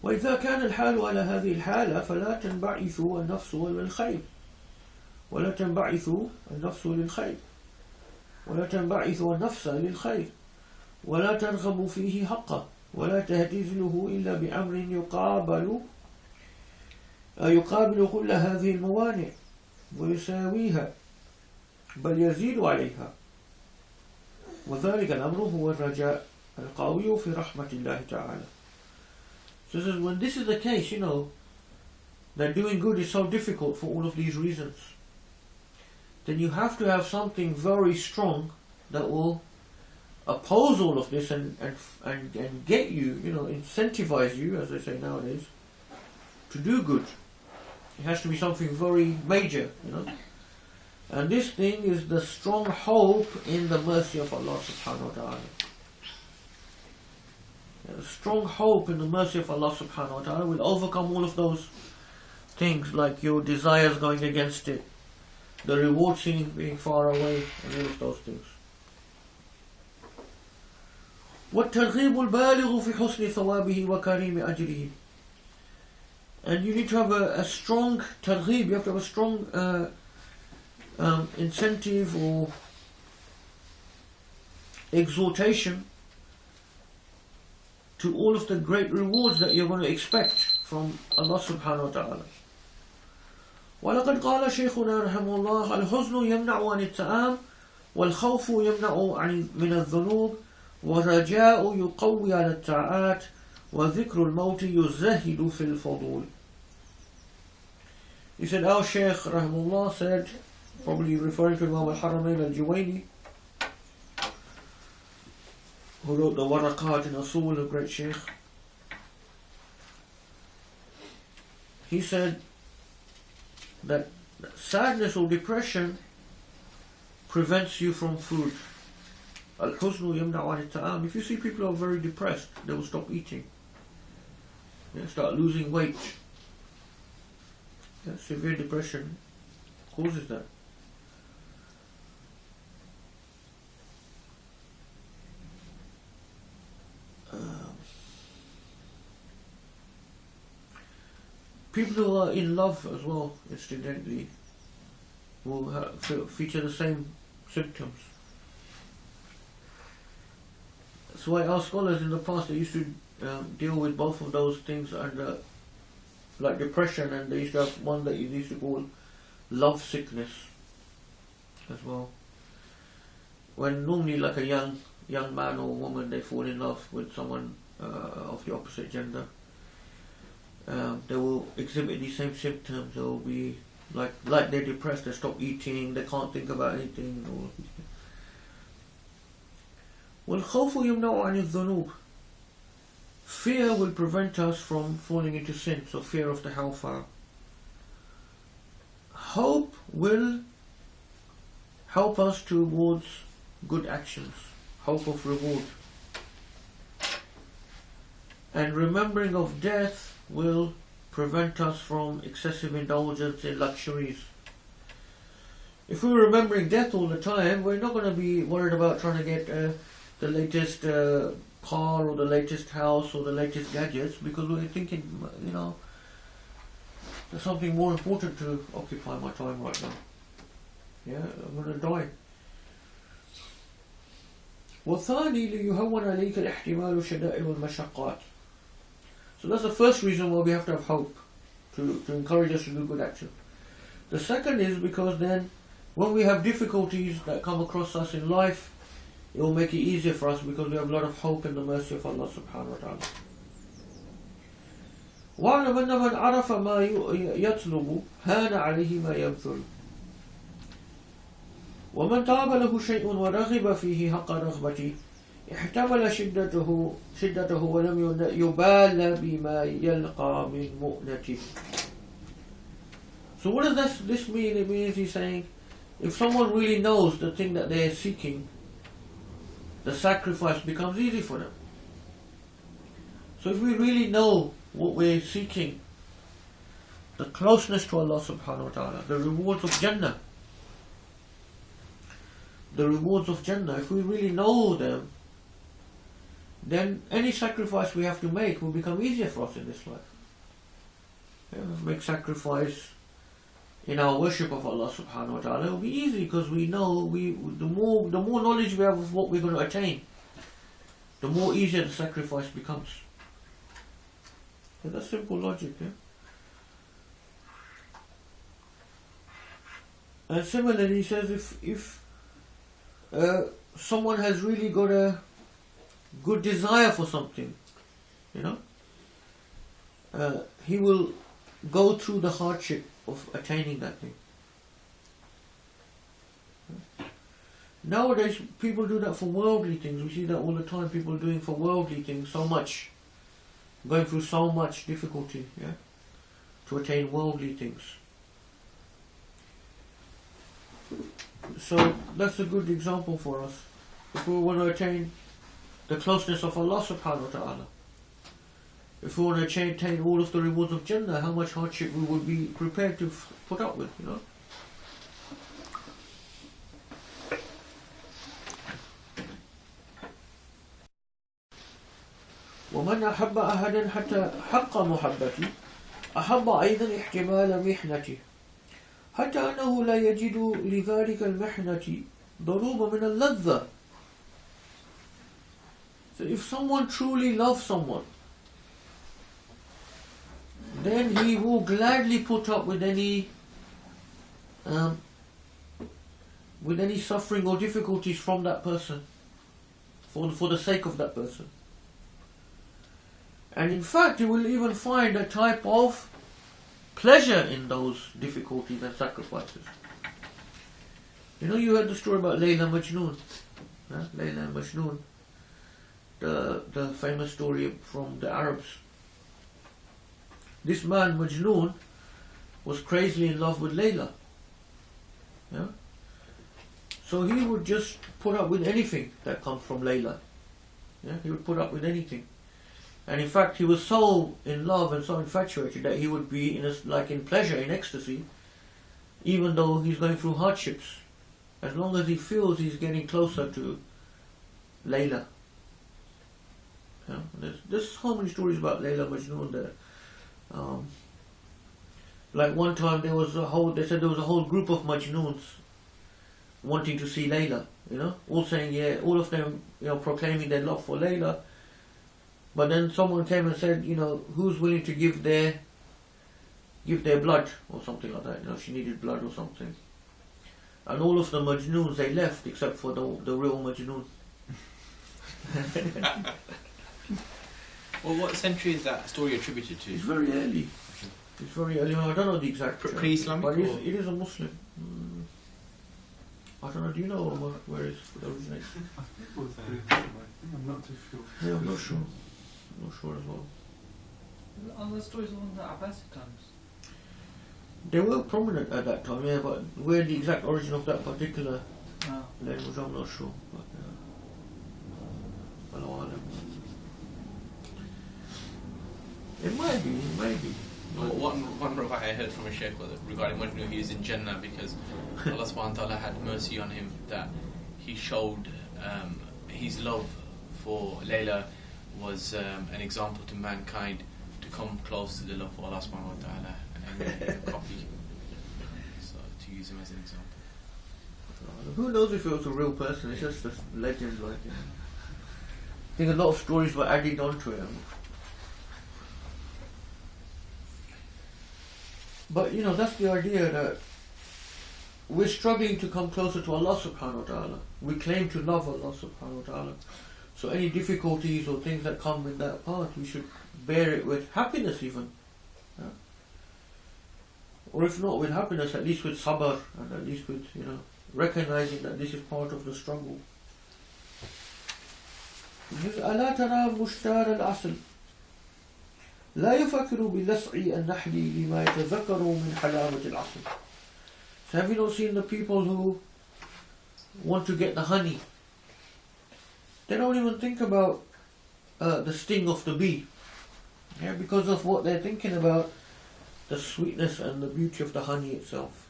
وإذا كان الحال على هذه الحالة فلا تنبعث النفس للخير ولا تنبعث النفس للخير ولا تنبعث النفس للخير ولا ترغب فيه حقا ولا تهتز له إلا بأمر يقابل كل هذه الموانع ويساويها بل يزيد عليها وذلك الأمر هو الرجاء القوي في رحمة الله تعالى. So this is, when this is the case, that doing good is so difficult for all of these reasons, then you have to have something very strong that will oppose all of this and get you, incentivize you, as they say nowadays, to do good. It has to be something very major, And this thing is the strong hope in the mercy of Allah subhanahu wa ta'ala. A strong hope in the mercy of Allah subhanahu wa ta'ala will overcome all of those things like your desires going against it, the reward being far away, and all of those things. وَالتَّرْغِيبُ الْبَالِغُ فِي حُسْنِ ثَوَابِهِ وَكَرِيمِ أَجْرِهِ. And you need to have a strong targhib, you have to have a strong incentive or exhortation to all of the great rewards that you're going to expect from Allah subhanahu wa ta'ala. وَلَقَدْ قَالَ شَيْخُنَا رَحِمَهُ اللَّهُ الْحُزْنُ يَمْنَعُ عَنِ التَّآمِ وَالْخَوْفُ يَمْنَعُ مِنَ الذُّنُوبِ وَالرَّجَاءُ يُقَوِّي عَلَى الطَّاعَاتِ وَذِكْرُ الْمَوْتِ يُزَهِدُ فِي الْفُضُولِ. He said, our Shaykh Rahimahullah said, probably referring to Imam al-Haramain al-Juwayni, who wrote the Waraqat in Usul, a great Shaykh. He said that sadness or depression prevents you from food. Al-huznu yamna'u 'an at-ta'am. If you see people who are very depressed, they will stop eating. They start losing weight. Severe depression causes that. People who are in love as well, incidentally, will feature the same symptoms. That's why our scholars in the past, they used to deal with both of those things under like depression, and they used to have one that they used to call love sickness as well. When normally like a young man or woman, they fall in love with someone of the opposite gender, they will exhibit these same symptoms. They will be like they're depressed, they stop eating, they can't think about anything. وَالْخَوْفُ يَمْنَعُ عَنِ الذُّنُوبِ. Fear will prevent us from falling into sin, so fear of the hellfire. Hope will help us towards good actions, hope of reward. And remembering of death will prevent us from excessive indulgence in luxuries. If we're remembering death all the time, we're not going to be worried about trying to get the latest car or the latest house or the latest gadgets, because we're thinking, there's something more important to occupy my time right now. Yeah, I'm going to die. وَالثَّانِي لِيُهَوَّنَ عَلَيْكَ الِاحْتِمَالُ الشَّدَائِدِ وَالْمَشَقَّاتِ. So that's the first reason why we have to have hope, to encourage us to do good action. The second is because then when we have difficulties that come across us in life, it will make it easier for us because we have a lot of hope in the mercy of Allah subhanahu wa ta'ala. وَعْلَمْ أَنَّ مَنْ عَرَفَ مَا يَطْلُبُ هَانَ عَلَيْهِ مَا يَبْذُلُ وَمَنْ طَابَ لَهُ شَيْءٌ وَرَغِبَ فِيهِ حَقَّ رَغْبَتِهِ احتمل شدته ولم يبال بما يلقى من مؤنته. So what does this mean? It means he's saying, if someone really knows the thing that they are seeking, the sacrifice becomes easy for them. So if we really know what we're seeking, the closeness to Allah subhanahu wa ta'ala, the rewards of Jannah, if we really know them, then any sacrifice we have to make will become easier for us in this life. Make sacrifice in our worship of Allah subhanahu wa ta'ala, it will be easy because we know the more knowledge we have of what we're going to attain, the more easier the sacrifice becomes. That's simple logic. And similarly, he says if someone has really got a good desire for something, he will go through the hardship of attaining that thing. Nowadays, people do that for worldly things. We see that all the time. People doing for worldly things so much, going through so much difficulty, to attain worldly things. So that's a good example for us. If we want to attain the closeness of Allah subhanahu wa ta'ala, if we want to attain all of the rewards of Jannah, how much hardship we would be prepared to put up with, you know. ومن أحب أحدا حتى حق محبتي أحب أيضا احتمال محنته حتى أنه لا يجد لذلك المحنة ضروب من اللذة. So if someone truly loves someone, then he will gladly put up with any suffering or difficulties from that person for the sake of that person. And in fact, you will even find a type of pleasure in those difficulties and sacrifices. You know, you heard the story about Layla Majnoon. Layla and Majnoon. The famous story from the Arabs. This man, Majnoon, was crazily in love with Layla. Yeah? So he would just put up with anything that comes from Layla. Yeah? He would put up with anything. And in fact, he was so in love and so infatuated that he would be in pleasure, in ecstasy, even though he's going through hardships, as long as he feels he's getting closer to Layla. Yeah? There's so many stories about Layla Majnoon there. Like one time they said there was a whole group of Majnoons wanting to see Layla, you know, all saying, yeah, all of them, you know, proclaiming their love for Layla. But then someone came and said, you know, who's willing to give their blood or something like that, you know, she needed blood or something. And all of the Majnoons, they left except for the real Majnoon. Well, what century is that story attributed to? It's very early. It's very early. I don't know the exact. Pre-Islamic? But it is a Muslim. I don't know. Do you know where it originates? I'm not too sure. Yeah, I'm not sure. I'm not sure as well. Are the stories on the Abbasid times? They were prominent at that time, yeah, but where the exact origin of that particular No. language, I'm not sure. But Allahu Alam. It might be. Well, one riwayah I heard from a Shaykh regarding Majnun, he is in Jannah because Allah subhanahu wa ta'ala had mercy on him, that he showed his love for Layla was an example to mankind to come close to the love for Allah subhanahu wa ta'ala, and a copy, so to use him as an example. Who knows if it was a real person? It's just a legend, like. I think a lot of stories were added onto it. But you know, that's the idea, that we're struggling to come closer to Allah subhanahu wa ta'ala. We claim to love Allah subhanahu wa ta'ala. So any difficulties or things that come in that path, we should bear it with happiness even. Yeah? Or if not with happiness, at least with sabr, and at least with, you know, recognizing that this is part of the struggle. ألا ترى مشتار العسل لا يفكر بلسع النحل لما يتذكر من حلاوة العسل. So have you not seen the people who want to get the honey? They don't even think about the sting of the bee, yeah, because of what they're thinking about, the sweetness and the beauty of the honey itself.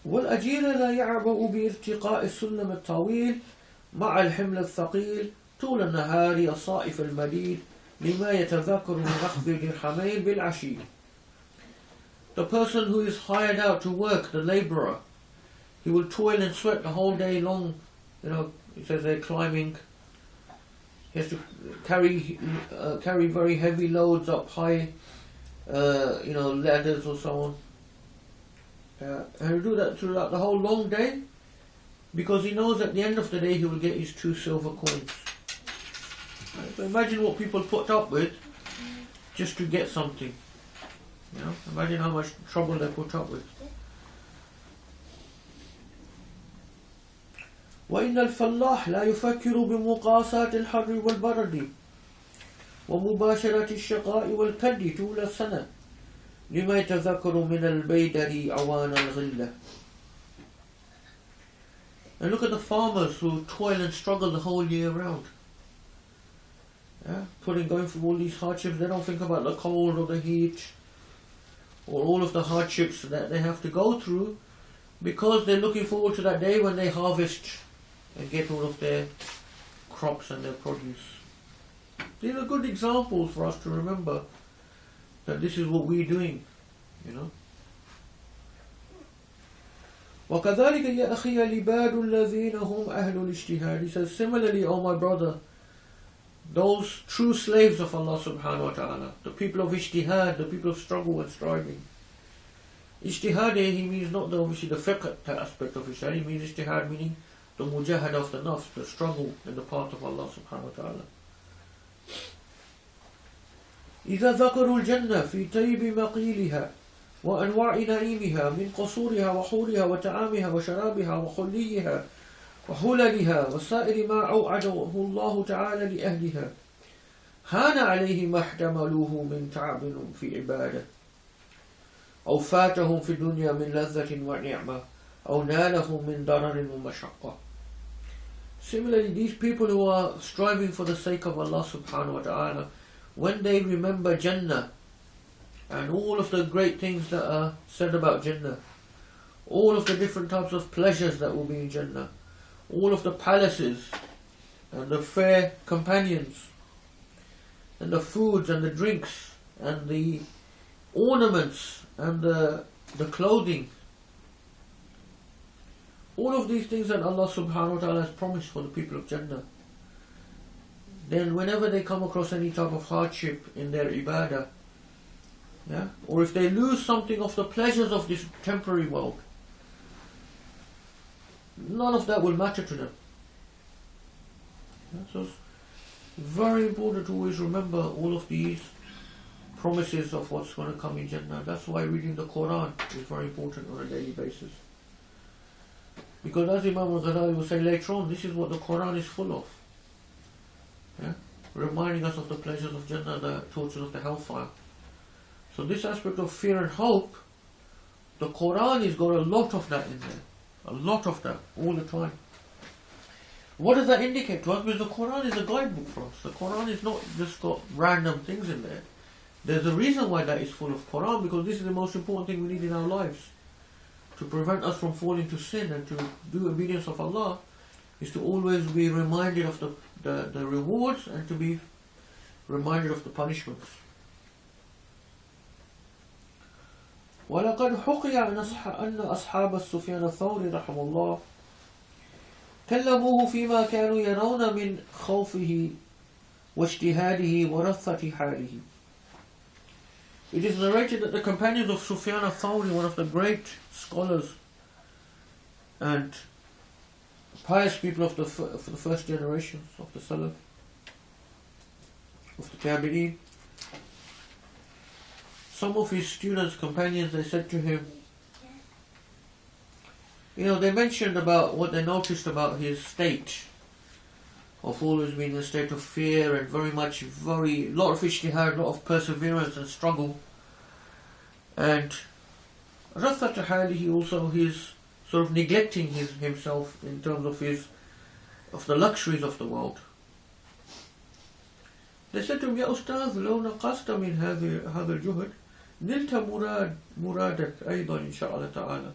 والأجير لا يعبأ بارتقاء السلم الطويل مع الحمل الثقيل طول النهار الصائف المديد لما يتذكر من أخذ درحمين بالعشي. The person who is hired out to work, the labourer, he will toil and sweat the whole day long. You know, it says they're climbing. He has to carry very heavy loads up high, you know, ladders or so on. And he'll do that throughout the whole long day, because he knows at the end of the day he will get his 2 silver coins. Right? So imagine what people put up with just to get something. You know, imagine how much trouble they put up with. وإن الفلاح لا يفكر بمقاسات الحر والبرد ومباشرة الشقاء والكد طول السنة لما يتذكر من البيدر أوان الغلة. And look at the farmers who toil and struggle the whole year round. Yeah? Going through all these hardships. They don't think about the cold or the heat or all of the hardships that they have to go through, because they're looking forward to that day when they harvest and get all of their crops and their produce. These are good examples for us to remember that this is what we're doing, you know. وَكَذَلِكَ يَا أَخِيَ الْعِبَادُ الَّذِينَ هُمْ أَهْلُ الْاجْتِهَادِ. He says, similarly, O my brother, those true slaves of Allah subhanahu wa ta'ala, the people of ijtihad, the people of struggle and striving. Ijtihad, he means not obviously the fiqh aspect of ijtihad, he means ijtihad meaning the mujahada of the nafs, the struggle in the path of Allah subhanahu wa ta'ala. إذا ذكروا الجنة في طيب مقيلها وأنواع نعيمها من قصورها وحورها وطعامها وشرابها وحليها وحللها وسائر ما أوعده الله تعالى لأهلها هان عليه ما احتملوه من تعب في عبادة أو فاتهم في الدنيا من لذة ونعمة أو نالهم من ضرر ومشقة. Similarly, these people who are striving for the sake of Allah subhanahu wa ta'ala, when they remember Jannah and all of the great things that are said about Jannah, all of the different types of pleasures that will be in Jannah, all of the palaces and the fair companions and the foods and the drinks and the ornaments and the clothing, all of these things that Allah subhanahu wa ta'ala has promised for the people of Jannah, then whenever they come across any type of hardship in their ibadah, yeah, or if they lose something of the pleasures of this temporary world, none of that will matter to them. Yeah, so it's very important to always remember all of these promises of what's going to come in Jannah. That's why reading the Quran is very important on a daily basis. Because as Imam al-Ghazali will say later on, this is what the Quran is full of. Yeah? Reminding us of the pleasures of Jannah, the tortures of the hellfire. So this aspect of fear and hope, the Quran has got a lot of that in there. A lot of that, all the time. What does that indicate to us? Because the Quran is a guidebook for us. The Quran is not just got random things in there. There's a reason why that is full of Quran, because this is the most important thing we need in our lives. To prevent us from falling to sin and to do obedience of Allah, is to always be reminded of the rewards and to be reminded of the punishments. وَلَقَدْ حُقِيَ أَنَّ أَصْحَابَ السُّفْيَانَ الثَّوْرِ رَحْمَهُ اللَّهِ كَلَّمُوهُ فِيمَا كَانُوا يَرَوْنَ مِنْ خَوْفِهِ وَاجْتِهَادِهِ وَرَثَّةِ حَالِهِ. It is narrated that the companions of Sufyan al-Thawri, one of the great scholars and pious people of the first generations of the Salaf, of the Tabi'een, some of his students, companions, they said to him, they mentioned about what they noticed about his state of always being in a state of fear and lot of ijtihad, lot of perseverance and struggle. And rathat halihi, also his sort of neglecting himself in terms of the luxuries of the world. They said to him, Ya Ustaz, لو نقصت من هذا الجهد نلت مرادك أيضا إن شاء الله تعالى.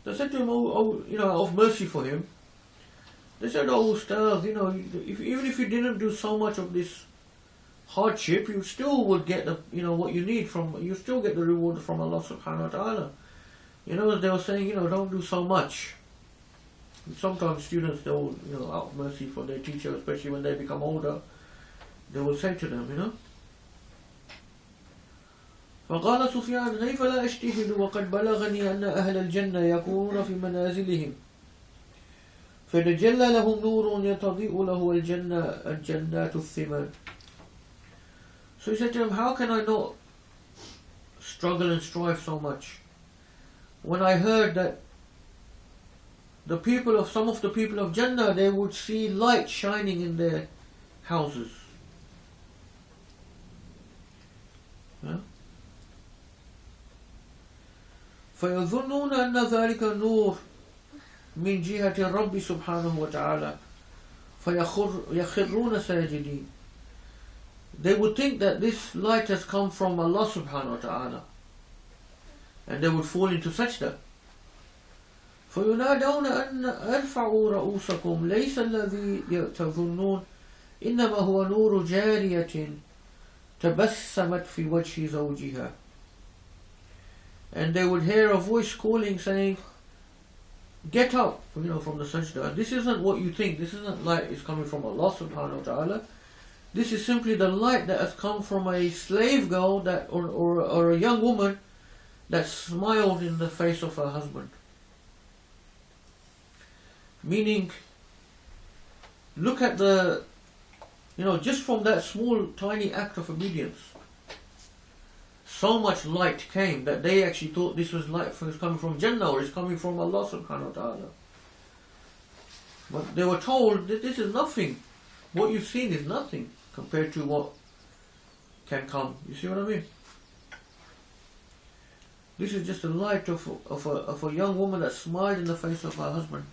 They said to him, of mercy for him, they said, oh Ustaz, even if you didn't do so much of this hardship, you still would get what you need you still get the reward from Allah subhanahu wa ta'ala. They were saying, don't do so much. And sometimes students, they'll, out of mercy for their teacher, especially when they become older, they will say to them, فقال سفيان كيف لا أجتهد وقد بلغني أن أهل الجنة يكونون في منازلهم فيتجلى لهم نور يتضيء له الجنات الثمن. So he said to him, how can I not struggle and strive so much when I heard that some of the people of Jannah, they would see light shining in their houses. Yeah? فيظنون أن ذلك النور من جهة الرب سبحانه وتعالى فيخرون ساجدين. They would think that this light has come from Allah subhanahu wa ta'ala, and they would fall into sajda. فينادون أن ارفعوا رؤوسكم ليس الذي تظنون إنما هو نور جارية تبسمت في وجه زوجها. And they would hear a voice calling, saying, get up, from the sajda. This isn't what you think. This isn't light is coming from Allah subhanahu wa ta'ala. This is simply the light that has come from a slave girl that, or a young woman that smiled in the face of her husband. Meaning, look at the, just from that small tiny act of obedience, so much light came that they actually thought this was light was coming from Jannah or is coming from Allah subhanahu wa ta'ala. But they were told that this is nothing. What you've seen is nothing compared to what can come. You see what I mean? This is just the light of a young woman that smiled in the face of her husband.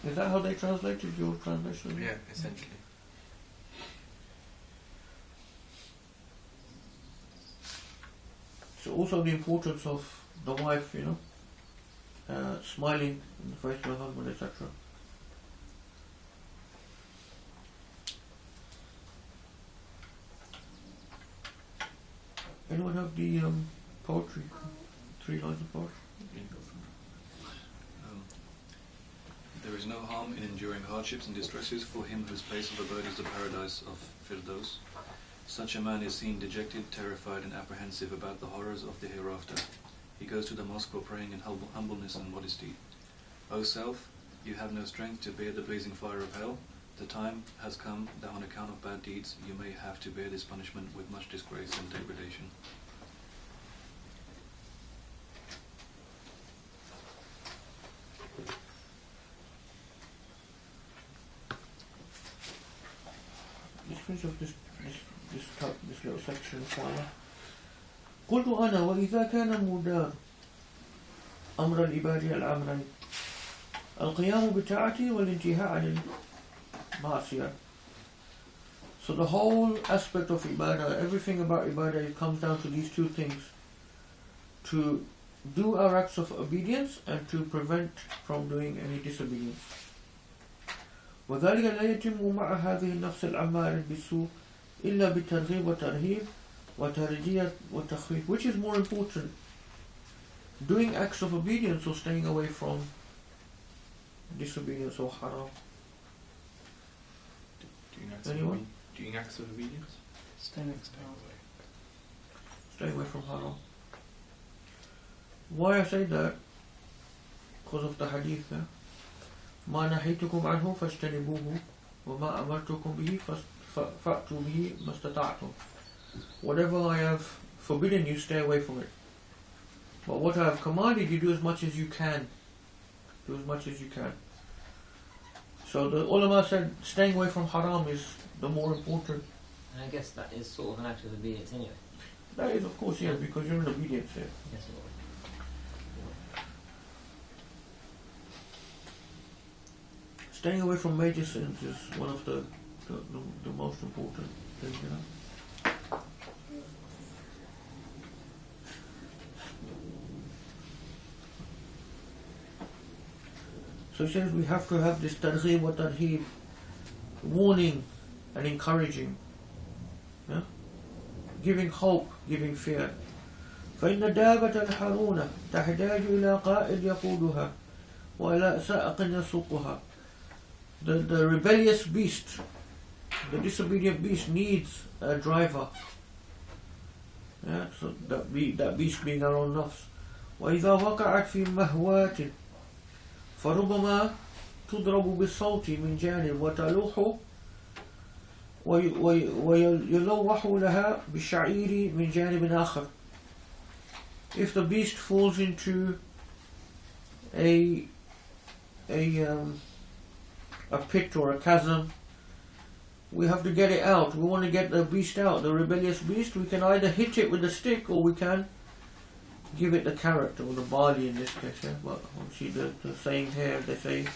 Is that how they translated your translation? Yeah, essentially. So also the importance of the wife, smiling in the face of her husband, etc. Anyone have the poetry? 3 lines of poetry? There is no harm in enduring hardships and distresses for him whose place of abode is the paradise of Firdaus. Such a man is seen dejected, terrified and apprehensive about the horrors of the hereafter. He goes to the mosque for praying in humbleness and modesty. O self, you have no strength to bear the blazing fire of hell. The time has come that on account of bad deeds you may have to bear this punishment with much disgrace and degradation. Let's finish off this little section. قلت أنا وإذا كان مدار أمر العباد الأمرين القيام بالطاعة والانتهاء عن المعصية. So the whole aspect of ibadah, everything about ibadah, it comes down to these 2 things: to do our acts of obedience and to prevent from doing any disobedience. وذلك لا يتم مع هذه النفس الأمارة بالسوء إلا بالترغيب والترهيب وترجية والتخويف. Which is more important, doing acts of obedience or staying away from disobedience or haram? Anyone? Doing acts of obedience? Stay next to Stay away from haram. Why I say that? Because of the hadith. ما نهيتكم عنه فاجتنبوه وما أمرتكم به فأتوا به ما استطعتم. Whatever I have forbidden you, stay away from it. But what I have commanded you, do as much as you can. Do as much as you can. So the ulama said staying away from haram is the more important. And I guess that is sort of an act of obedience anyway. That is, of course, yes, because you're in obedience here. Yes, Lord. Staying away from major sins is one of the most important things, So he says we have to have this targhib wa tarhib, warning and encouraging, giving hope, giving fear. فإن دابة الحرونة تحتاج إلى قائد يقودها وإلى سائق يسوقها. The rebellious beast, the disobedient beast needs a driver. So that beast being our own nafs. وإذا وقعت في مهوات فربما تضرب بالصوت من جانب وتلوح ويلوح لها بالشعير من جانب آخر. If the beast falls into a pit or a chasm, we have to get it out. We want to get the beast out, the rebellious beast. We can either hit it with a stick or we can give it the carrot or the barley in this case, yeah? But obviously the saying here, they say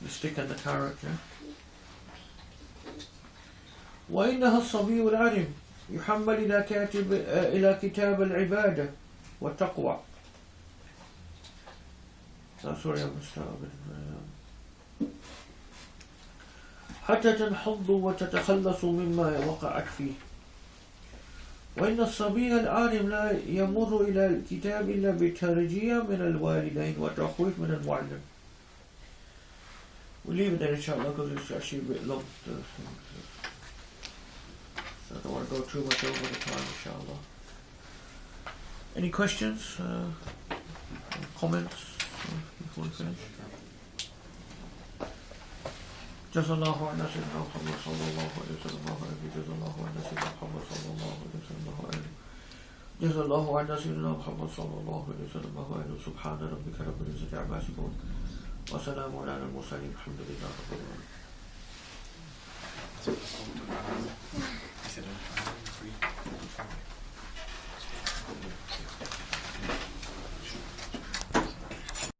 the stick and the carrot, yeah? وإنها الصبي العالم يحمل إلى كتاب العبادة والتقوى. That's where I understand. حتى تنحض وتتخلص مما وقعت فيه. وإن الصبي العالم لا يمر إلى الكتاب إلا بترجية من الوالدين وتخويف من المعلم. We'll leave it there inshallah because it's actually a bit long. So I don't want to go too much over the time inshallah. Any questions? Comments before we finish? جزا الله عنا سيدنا محمد صلى الله عليه وسلم جزا الله عنا سيدنا محمد صلى الله عليه وسلم جزا الله عنا سيدنا محمد صلى الله عليه وسلم سبحان ربك رب العزة عما يصفون وسلام على المرسلين الحمد لله رب العالمين.